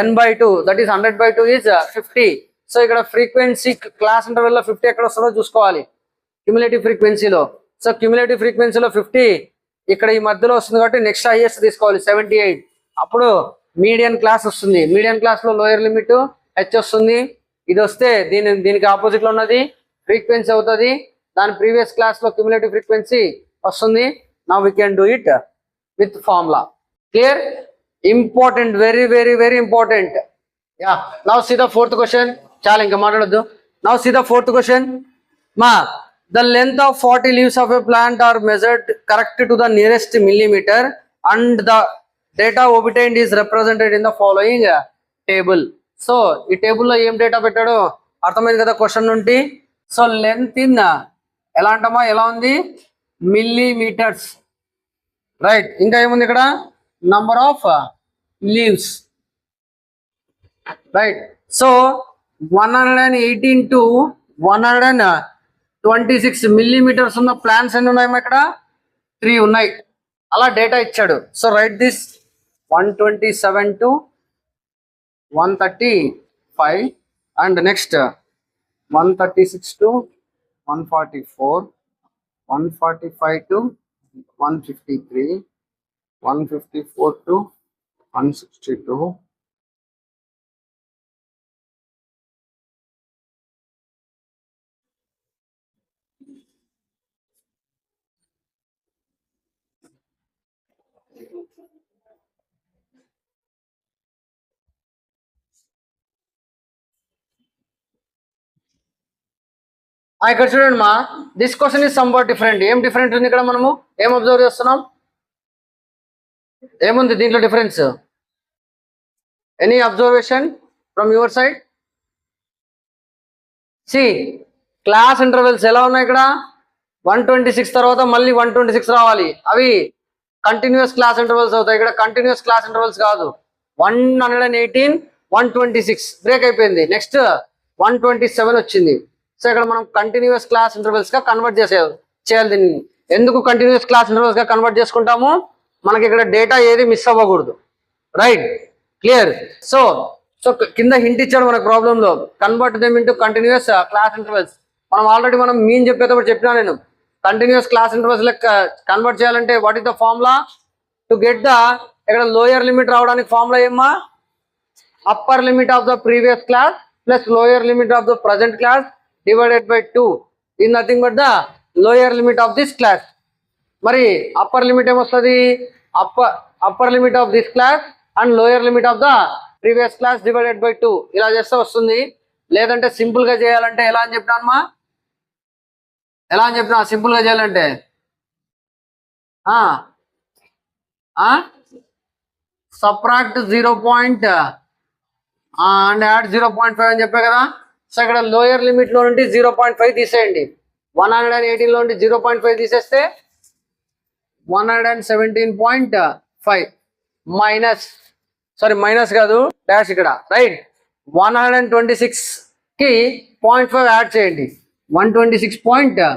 n/2, that is 100/2 is 50. So ఇక్కడ ఫ్రీక్వెన్సీ క్లాస్ ఇంటర్వెల్ లో 50 ఎక్కడ వస్తుందో చూసుకోవాలి క్యుములేటివ్ ఫ్రీక్వెన్సీలో. సో క్యుములేటివ్ ఫ్రీక్వెన్సీలో 50 ఇక్కడ ఈ మధ్యలో వస్తుంది కాబట్టి నెక్స్ట్ హైయెస్ట్ తీసుకోవాలి 78. అప్పుడు మీడియన్ క్లాస్ వస్తుంది. మీడియన్ క్లాస్ లో లోయర్ లిమిట్ h వస్తుంది. ఇది వస్తే దీనికి ఆపోజిట్ లో ఉన్నది ఫ్రీక్వెన్సీ అవుతుంది. దాని ప్రీవియస్ క్లాస్ లో క్యుములేటివ్ ఫ్రీక్వెన్సీ వస్తుంది. Now we can do it with formula. Clear? Important, very very very important. Yeah, now see the fourth question. చాలా ఇంకా మాట్లాడొద్దు. Now see the fourth question. The length of 40 leaves of a plant are measured correct to the nearest millimeter and the data obtained is represented in the following table. So ఈ టేబుల్ లో ఏం డేటా పెట్టాడో అర్థమైంది కదా క్వశ్చన్ నుండి. సో లెంత్ ఇన్ ఎలా అంటామా, ఎలా ఉంది? మిల్లీమీటర్స్. రైట్. ఇంకా ఏముంది ఇక్కడ? Number of leaves. Right. So 118 to 126 millimetres ఉన్న ప్లాంట్స్ ఎన్ని ఉన్నాయమ్మా? ఇక్కడ 3 ఉన్నాయి. అలా డేటా ఇచ్చాడు. So write this 127 to 135 and next 136 to 144, 145 to 153, 154 to 162, ఇక్కడ చూడండి మా, this question is somewhat different. ఏం డిఫరెంట్ ఉంది ఇక్కడ? మనము ఏం అబ్జర్వ్ చేస్తున్నాం? ఏముంది దీంట్లో difference? Any observation from your side? See class intervals ఎలా ఉన్నాయి ఇక్కడ? 126 తర్వాత మళ్ళీ 126 రావాలి. అవి కంటిన్యూస్ క్లాస్ ఇంటర్వెల్స్ అవుతాయి. ఇక్కడ కంటిన్యూస్ క్లాస్ ఇంటర్వెల్స్ కాదు. 118, 126 బ్రేక్ అయిపోయింది. నెక్స్ట్ 127 వచ్చింది. సో ఇక్కడ మనం కంటిన్యూస్ క్లాస్ ఇంటర్వెల్స్ గా కన్వర్ట్ చేయాలి దీన్ని. ఎందుకు కంటిన్యూస్ క్లాస్ ఇంటర్వెల్స్ గా కన్వర్ట్ చేసుకుంటాము? మనకి ఇక్కడ డేటా ఏది మిస్ అవ్వకూడదు. రైట్? క్లియర్? సో కింద హింట్ ఇచ్చాడు మనకు ప్రాబ్లమ్ లో, convert them into continuous class intervals. మనం మీన్ చెప్పేటప్పుడు చెప్పినా నేను, కంటిన్యూస్ క్లాస్ ఇంటర్వెల్స్ లెక్క కన్వర్ట్ చేయాలంటే what is the formula to get the, ఇక్కడ లోయర్ లిమిట్ రావడానికి ఫార్ములా ఏమ్మా? Upper limit of the previous class plus lower limit of the present class divided by 2 is nothing but the lower limit of this class. మరి అప్పర్ లిమిట్ ఏమొస్తుంది? Upper limit of this class and lower limit of the previous class divided by 2 ఇలా చేస్తే వస్తుంది. లేదంటే సింపుల్ గా చేయాలంటే ఎలా అని చెప్పినానమ్మా? ఎలా అని చెప్పినా సింపుల్ గా చేయాలంటే సబ్ట్రాక్ట్ 0. అండ్ యాడ్ 0.5 అని చెప్పే కదా. సో ఇక్కడ లోయర్ లిమిట్ లో నుండి 0.5 తీసేయండి. 118 లో నుండి 0.5 తీసేస్తే 117.5 మైనస్ కాదు డాష్ ఇక్కడ. రైట్? 126 కి 0.5 యాడ్ చేయండి. 126.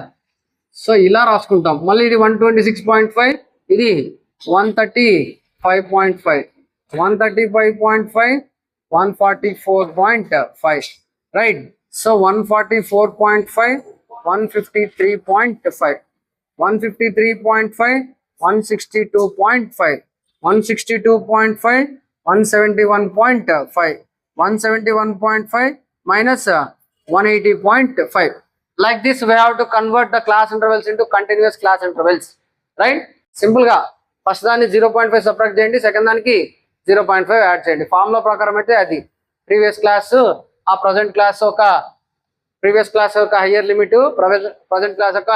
సో ఇలా రాసుకుంటాం. మళ్ళీ ఇది 126.5, ఇది 135.5, 135.5, 144.5. Right? So 144.5, 153.5, 153.5, 162.5, 162.5, 171.5, 171.5 minus 180.5. Like this we have to convert the class intervals into continuous class intervals. Right? Simple ga first దాన్ని 0.5 సబ్ట్రాక్ట్ చేయండి, సెకండ్ దానికి 0.5 యాడ్ చేయండి. ఫార్ములా ప్రకారం అయితే అది ప్రీవియస్ క్లాస్ ఆ ప్రజెంట్ క్లాస్ ఒక ప్రీవియస్ క్లాస్ యొక్క హయ్యర్ లిమిట్, ప్రజెంట్ క్లాస్ యొక్క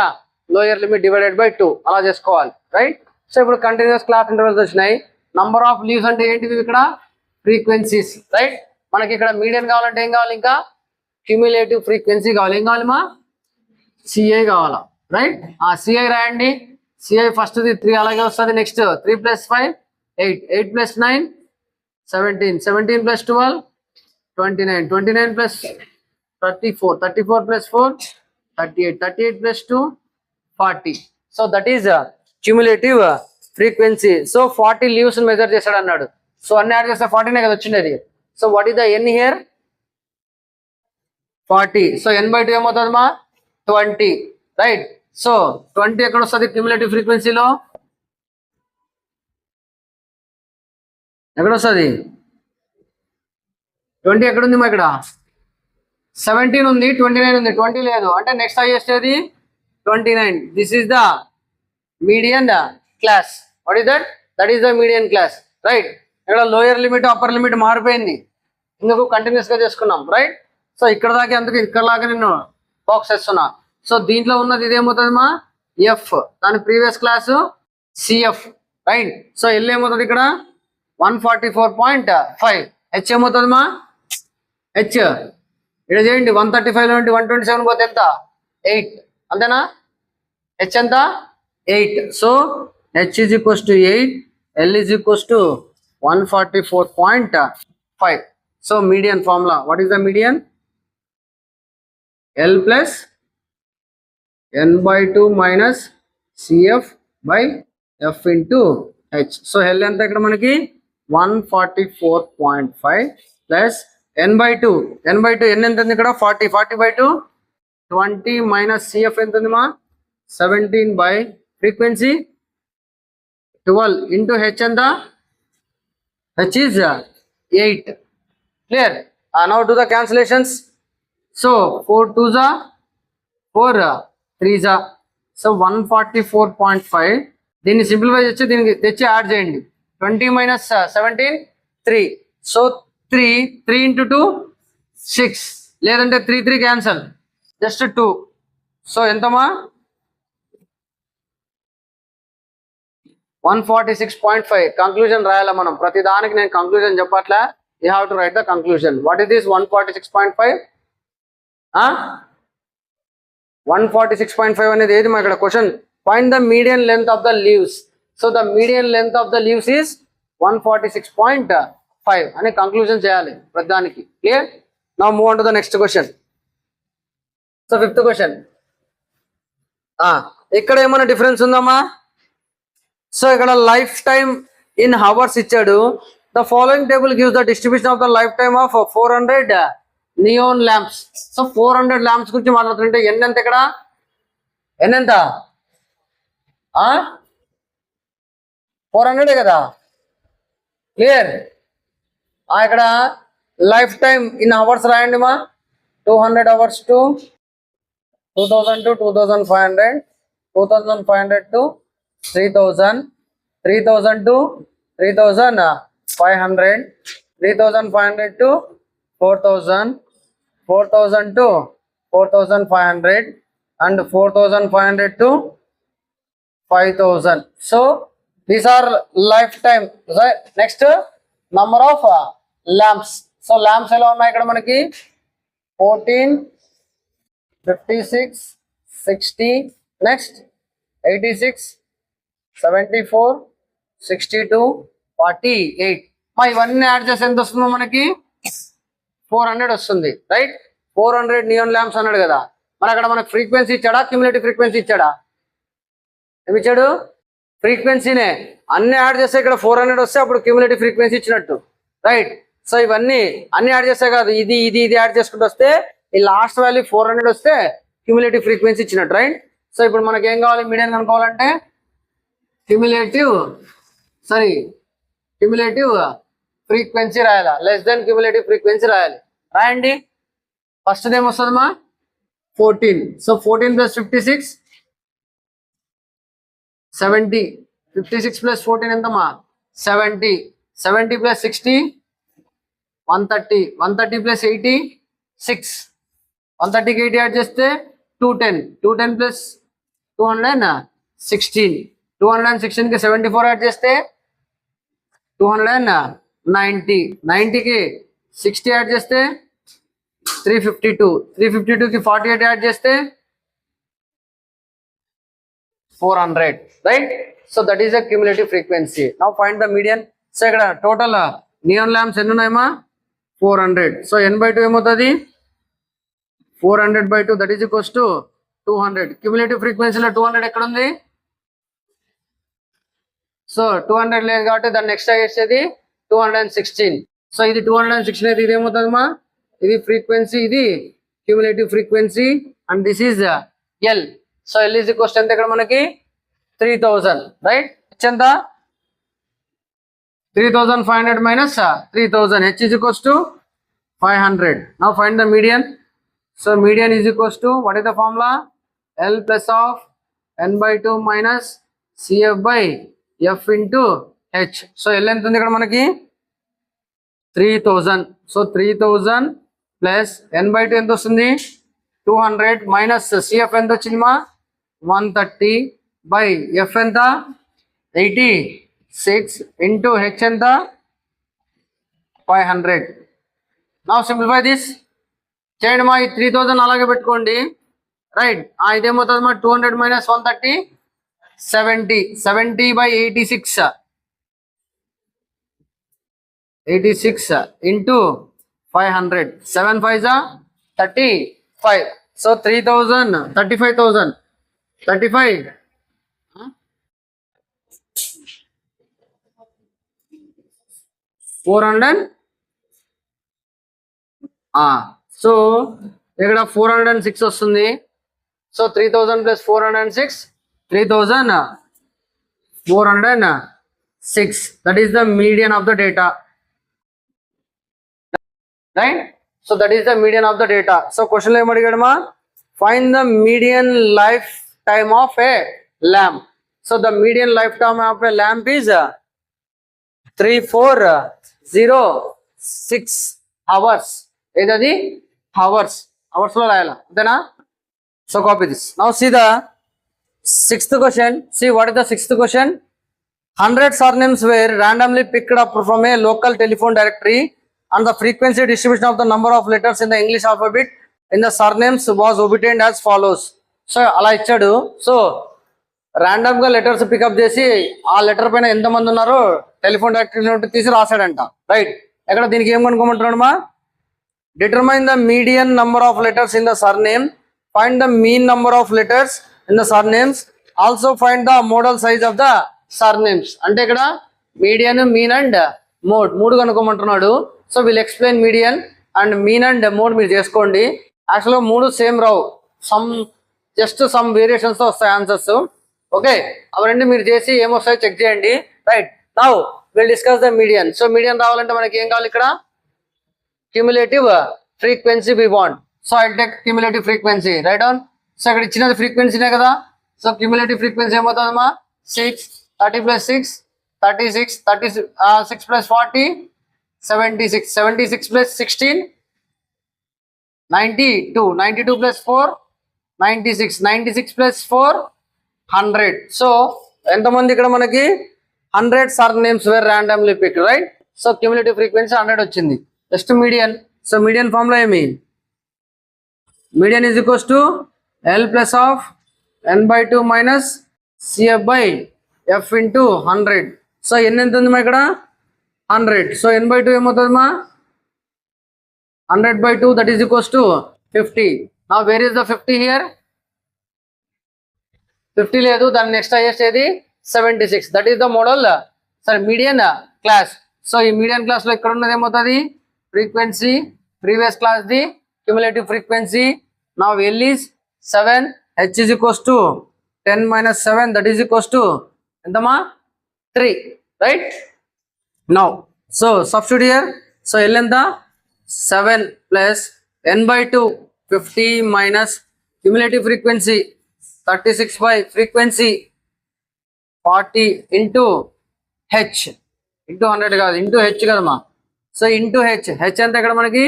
లోయర్ లిమిట్ డివైడెడ్ బై 2 అలా చేసుకోవాలి. రైట్? సో ఇప్పుడు కంటిన్యూస్ క్లాస్ ఇంటర్వెల్స్ వచ్చినాయి. నంబర్ ఆఫ్ లీవ్స్ అంటే ఏంటివి ఇక్కడ ఫ్రీక్వెన్సీస్, రైట్. మనకి ఇక్కడ మీడియన్ కావాలంటే ఏం కావాలి, ఇంకా క్యూములేటివ్ ఫ్రీక్వెన్సీ కావాలి. ఏం కావాలి మా సిఐ కావాలా, రైట్. ఆ సిఐ రాయండి. సిఐ ఫస్ట్ది 3 అలాగే వస్తుంది. Next 3 + 5 8, 8 + 9 17, 17 + 12 29, 29 + 34, 34 + 4 38, 38 + 2 40. So that is cumulative frequency. So 40 leaves measure చేశాడు అన్నాడు. సో అన్ని యాడ్ చేస్తే 40నే కదా వచ్చిండేది. So what is the N here 40. So n/2 ఏమవుతుంది మా 20, రైట్. సో 20 ఎక్కడ వస్తుంది క్యూములేటివ్ ఫ్రీక్వెన్సీలో, ఎక్కడ వస్తుంది 20 ఎక్కడుంది మా ఇక్కడ 17 ఉంది, 29 ఉంది, 20 లేదు అంటే నెక్స్ట్ హైయెస్ట్ ఏది 29. This is the median class. What is that, that is the median class, right. ఇక్కడ లోయర్ లిమిట్ అప్పర్ లిమిట్ మారిపోయింది, ఇందుకు కంటిన్యూస్ గా చేసుకున్నాం, రైట్. సో ఇక్కడ దాకా అందుకు ఇక్కడ దాకా నేను బాక్స్ వేస్తున్నా. సో దీంట్లో ఉన్నది ఇదేమవుతుంది మా ఎఫ్, దాని previous class CF, right. So L ఏమవుతుంది ఇక్కడ 144.5. హెచ్ ఏమవుతుంది మా హెచ్ ఇక్కడ చేయండి 135 లో నుండి 127 పోతే ఎంత 8, అంతేనా. హెచ్ ఎంత 8. So H is equals to 8, L is equals to 144.5. So median formula, what is the median L plus n/2 minus CF by F into H. So L ఎంత ఇక్కడ మనకి 144.5 plus n/2, n/2 n ఎంత ఉంది ఇక్కడ 40, 40/2 20 minus CF ఎంత ఉంది మా 17 by frequency 12 into H ఎంత, H is 8. Clear? Now do the cancellations. So 4 2s are 4 3s are. So 144.5. దీన్ని సింప్లిఫై చేసి దీనికి తెచ్చి యాడ్ చేయండి. 20 minus 17 3. సో 3 into 2 6, లేదంటే 3 క్యాన్సల్, జస్ట్ 2. సో ఎంతమా 146.5. కంక్లూజన్ రాయాలా మనం, ప్రతి దానికి నేను కంక్లూజన్ చెప్పట్లే. You have to right the conclusion. What is this 146.5? 146.5 అనేది ఏది మా ఇక్కడ question, find the median length of the leaves. So the median length of the leaves is 146.5 అని కంక్లూజన్ చేయాలి ప్రతిదానికి. Clear? Now move on to the next question. So 5th question. ఇక్కడ ఏమైనా డిఫరెన్స్ ఉందమ్మా? సో ఇక్కడ లైఫ్ టైమ్ ఇన్ హవర్స్ ఇచ్చాడు. The following table gives the distribution of the life time of 400 neon lamps. So 400 lamps గురించి మాట్లాడుతుంటే ఎన్ ఎంత ఇక్కడ, ఎన్ ఎంత 400 కదా. క్లియర్? ఇక్కడ లైఫ్ టైమ్ ఇన్ అవర్స్ రాయండి మా. 200 hours to 2000 to 2500, 2500 to 3000, 3000 to 3500, 3500 to 4000, 4000 to 4500 and 4500 to 5000. So these are lifetime. Next, number of lamps. So lamps ఎలా ఉన్నాయి ఇక్కడ మనకి 14, 56, 60, next 86, 74, 62, 48. మా ఇవన్నీ యాడ్ చేసి ఎంత వస్తుందో మనకి 400 వస్తుంది, రైట్. 400 నియోన్ ల్యాంప్స్ అన్నాడు కదా. మరి అక్కడ మనకు ఫ్రీక్వెన్సీ ఇచ్చాడా, క్యూములేటివ్ ఫ్రీక్వెన్సీ ఇచ్చాడా? ఏమి ఇచ్చాడు? ఫ్రీక్వెన్సీనే. అన్ని యాడ్ చేస్తే ఇక్కడ 400 వస్తే అప్పుడు క్యూములేటివ్ ఫ్రీక్వెన్సీ ఇచ్చినట్టు, రైట్. సో ఇవన్నీ అన్ని యాడ్ చేస్తే కాదు, ఇది ఇది ఇది యాడ్ చేసుకుంటూ వస్తే ఈ లాస్ట్ వాల్యూ 400 వస్తే క్యూములేటివ్ ఫ్రీక్వెన్సీ ఇచ్చినట్టు, రైట్. సో ఇప్పుడు మనకి ఏం కావాలి, మీడియం కనుక్కోవాలంటే క్యూములేటివ్ ఫ్రీక్వెన్సీ రాయాలా, లెస్ దెన్ క్యూములేటివ్ ఫ్రీక్వెన్సీ రాయాలి. రాయండి. ఫస్ట్ ఏమొస్తుంది మా 14. సో 14 + 56 70, 56 + 14 ఎంతమ్మా 70, 70 + 60 130, 130 + 80 6, 130కి 80 యాడ్ చేస్తే 210, 210 + 216, 216కి 74 యాడ్ చేస్తే 290. 90కి 60 యాడ్ చేస్తే 352. 352కి 48 యాడ్ చేస్తే 400, right? So that is the cumulative frequency. Now find the median. So ఇక్కడ టోటల్ నియాన్ ల్యాంప్స్ ఎన్ని ఉన్నాయమ్మా? 400. సో n/2 ఏమవుతుంది? 400/2, that is equals to 200. Cumulative ఫ్రీక్వెన్సీలో 200 ఎక్కడ ఉంది? సో 200 లేదు కాబట్టి దాన్ని ఎక్స్ట్రా చేసేది 216. సో ఇది 216 అయితే ఇది ఏమవుతుందమ్మా? ఇది ఫ్రీక్వెన్సీ, ఇది cumulative frequency, and this is L. So L is equals ఎంత ఇక్కడ మనకి? 3000, రైట్? హెచ్ ఎంత? 3500 minus 3000. H is equals to 500. Now find the median. So median is equals to, what is the formula? L plus of n/2 minus CF by F into H. So L ఎంత ఉంది ఇక్కడ మనకి? 3000. So 3000 plus n/2 ఎంత వస్తుంది? 200 minus CF ఎంత వచ్చింది మా? 130 by F ఎంత? 86 into H ఎంత? 500. Now simplify this. చేయండి మా, ఈ 3000 అలాగే పెట్టుకోండి, రైట్? ఇదేమవుతుంది మా? 200 minus 130, 70. 70 by 86. 86 into 500. 7 5s are 35. So 3000, 35,000. 35. 400. So ఇక్కడ 406 వస్తుంది. So 3000 plus 406, 3406. That is the median of the data, right? So that is the median of the data. So question ఏం అడిగాడమా? Find the median lifetime of a lamp. So the median lifetime of a lamp is 3406 hours. ఏదది? hours. hours లో రాయాలా, అంతేనా? So copy this. Now see the sixth question. See what is the sixth question? 100 surnames were randomly picked up from a local telephone directory, and the frequency distribution of the number of letters in the English alphabet in the surnames was obtained as follows. So అలా ఇచ్చాడు. సో ర్యాండమ్ గా లెటర్స్ పికప్ చేసి ఆ లెటర్ పైన ఎంతమంది ఉన్నారో టెలిఫోన్ డైరెక్టరీ నుండి తీసి రాశాడంట, రైట్? ఎక్కడ దీనికి ఏం కనుక్కోమంటున్నాడు మా? Determine the median number of letters in the surname, find the mean number of letters in the surnames, also find the modal size of the surnames. అంటే ఇక్కడ మీడియన్, మీన్ అండ్ మోడ్ మూడు కనుక్కోమంటున్నాడు. So will explain median and mean and mode మీరు చేసుకోండి. యాక్చువల్గా మూడు సేమ్ రావు, జస్ట్ సమ్ వేరియేషన్స్ తో వస్తాయి ఆన్సర్స్. ఓకే, అవి రెండు మీరు చేసి ఏమొస్తాయో చెక్ చేయండి, right? Now will discuss the median. So median రావాలంటే మనకి ఏం కావాలి ఇక్కడ? Cumulative frequency we want. So I take cumulative frequency, right on. సో ఇక్కడ ఇచ్చినది ఫ్రీక్వెన్సీనే కదా. సో క్యూములేటివ్ ఫ్రీక్వెన్సీ ఏమవుతుందమ్మా? 6, 30 plus 6, 36, 36 plus 40, 76, 76 plus 16, 92, 92 plus 4, 96, 96 plus 4, 100. So ఎంతమంది ఇక్కడ మనకి? 100 surnames were randomly picked, right? So cumulative frequency 100 వచ్చింది. Next median. So median formula ఏమి? Median is equals to L plus of n/2 minus CF by F into 100. So ఎన్ ఎంత ఉంది మా ఇక్కడ? 100. సో n/2 ఏమవుతుంది మా? 100/2, that is equals to 50. Now where is the 50 here? 50 లేదు, దాని నెక్స్ట్ హైయెస్ట్ ఏది? 76. దట్ ఈస్ ద మోడల్, సరే మీడియన్ క్లాస్. సో ఈ మీడియన్ క్లాస్ లో ఇక్కడ ఉన్నది ఏమవుతుంది? Frequency, previous class the cumulative frequency. నా L is 7, H is equals to 10 minus 7, that is equals to ఎంతమా? 3, right? Now so substitute here. So L ఎంత? 7 plus n/2, 50 minus cumulative frequency 36 by frequency 40 into H into 100 కాదు, into H కదమ్మా. సో into H ఎంత ఇక్కడ మనకి?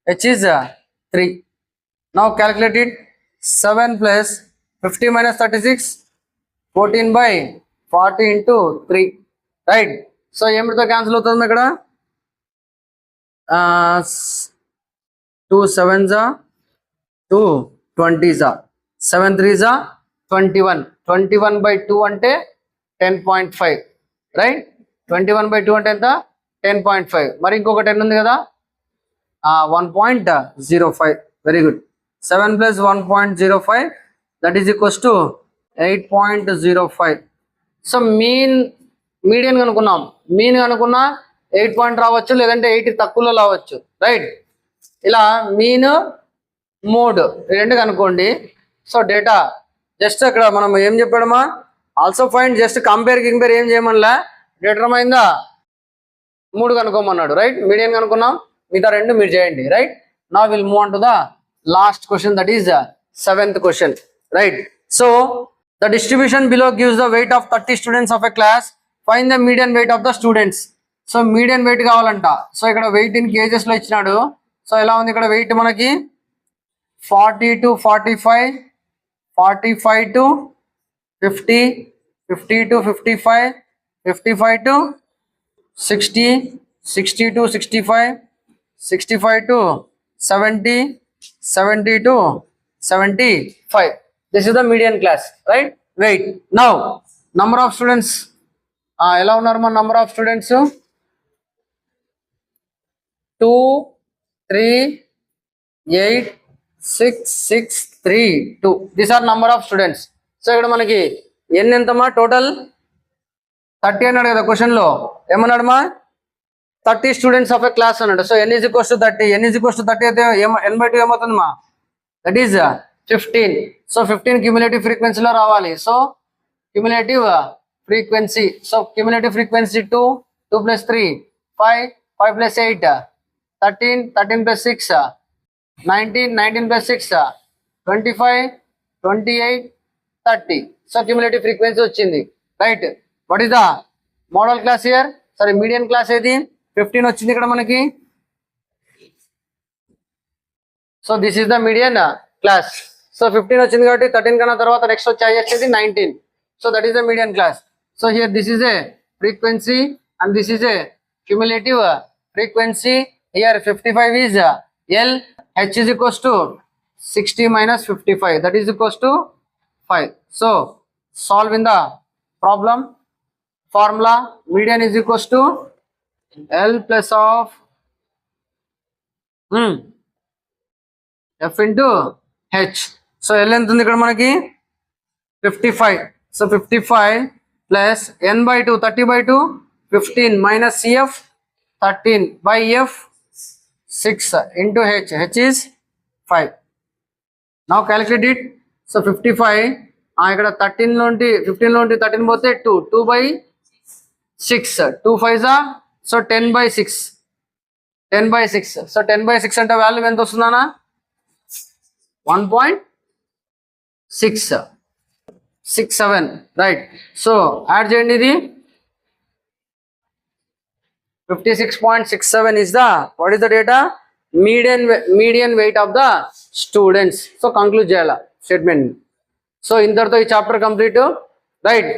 H is 3. Now calculate it. 7 plus 50 minus 36, 14 by 40 into 3, right? So ఏమిటితో cancel అవుతుంది ఇక్కడ 2 7s 2 20s 7 3s 21 21/2 అంటే 10.5 రైట్ 21/2 అంటే ఎంత 10.5 మరి ఇంకొక 10 ఉంది కదా 1.05 very good 7 + 1.05 that is equals to 8.05 so median కనుక్కున్నాం మీన్ కనుక్కున్నా 8 పాయింట్ రావచ్చు లేదంటే 8 తక్కువలో రావచ్చు రైట్ ఇలా మీన్ మోడ్ రెండు కనుక్కోండి సో డేటా జస్ట్ అక్కడ మనం ఏం చెప్పాడమా ఆల్సో ఫైండ్ జస్ట్ కంపేర్ ఏం చేయమనిలా డిటర్మైన్ ద 3 కనుక్కోమన్నాడు రైట్ మీడియన్ కనుక్కున్నాం మిగతా 2 మీరు చేయండి right now will move on to the last question that is 7th question right so the distribution below gives the weight of 30 students of a class find the median weight of the students so median weight కావాలంట సో ఇక్కడ వెయిట్ ఇన్ కేజెస్ లో ఇచ్చినాడు సో ఎలా ఉంది ఇక్కడ వెయిట్ మనకి 40 to 45 45 to 50 50 to 55 55 to 60 60 to 65 65 to 70 70 to 75 this is the median class right wait now number of students ఎలా ఉన్నారు మన number of students 2 3 8 6 6 3 2 these are number of students so ఇక్కడ మనకి ఎన్ని ఎంతమా టోటల్ 30 అన్నాడు కదా క్వశ్చన్ లో ఏమన్నాడు మా 30 స్టూడెంట్స్ ఆఫ్ ఎ క్లాస్ అన్నాడు సో n = 30 n = 30 అయితే n/2 ఏమవుతుంది మా దట్ ఈస్ 15 సో 15 క్యూములేటివ్ ఫ్రీక్వెన్సీలో రావాలి so cumulative frequency so cumulative frequency 2 2 + 3 5 5 + 8 13 13 + 6 19 19 + 6 25 28 30 so cumulative frequency వచ్చింది right what is the modal class here sorry median class ఏది 15 వచ్చింది ఇక్కడ మనకి so this is the median class so 15 వచ్చింది కాబట్టి 13 కన్నా తర్వాత నెక్స్ట్ వచ్చేది 19 so that is the median class so here this is a frequency and this is a cumulative frequency here 55 is L H is equals to 60 minus 55 that is equals to 5 so solve in the problem formula median is equals to L plus of F into H so L ఎంత ఉంది ఇక్కడ మనకి 55 so 55 plus n/2 30/2 15 minus CF 13 by F 6 into H is 5 now calculate it so 55 ఇక్కడ 13 నుండి 15 నుండి 13 పోతే 2 by 6 2 5s so 10 by 6 10 by 6 so 10 by 6 అంటే వాల్యూ ఎంత వస్తుందనా 1.67 రైట్ సో యాడ్ చేయండి ఇది 56.67 is the what is the data median weight of the students so conclude చేయాల స్టేట్మెంట్ సో ఇంతటితో ఈ చాప్టర్ కంప్లీట్ రైట్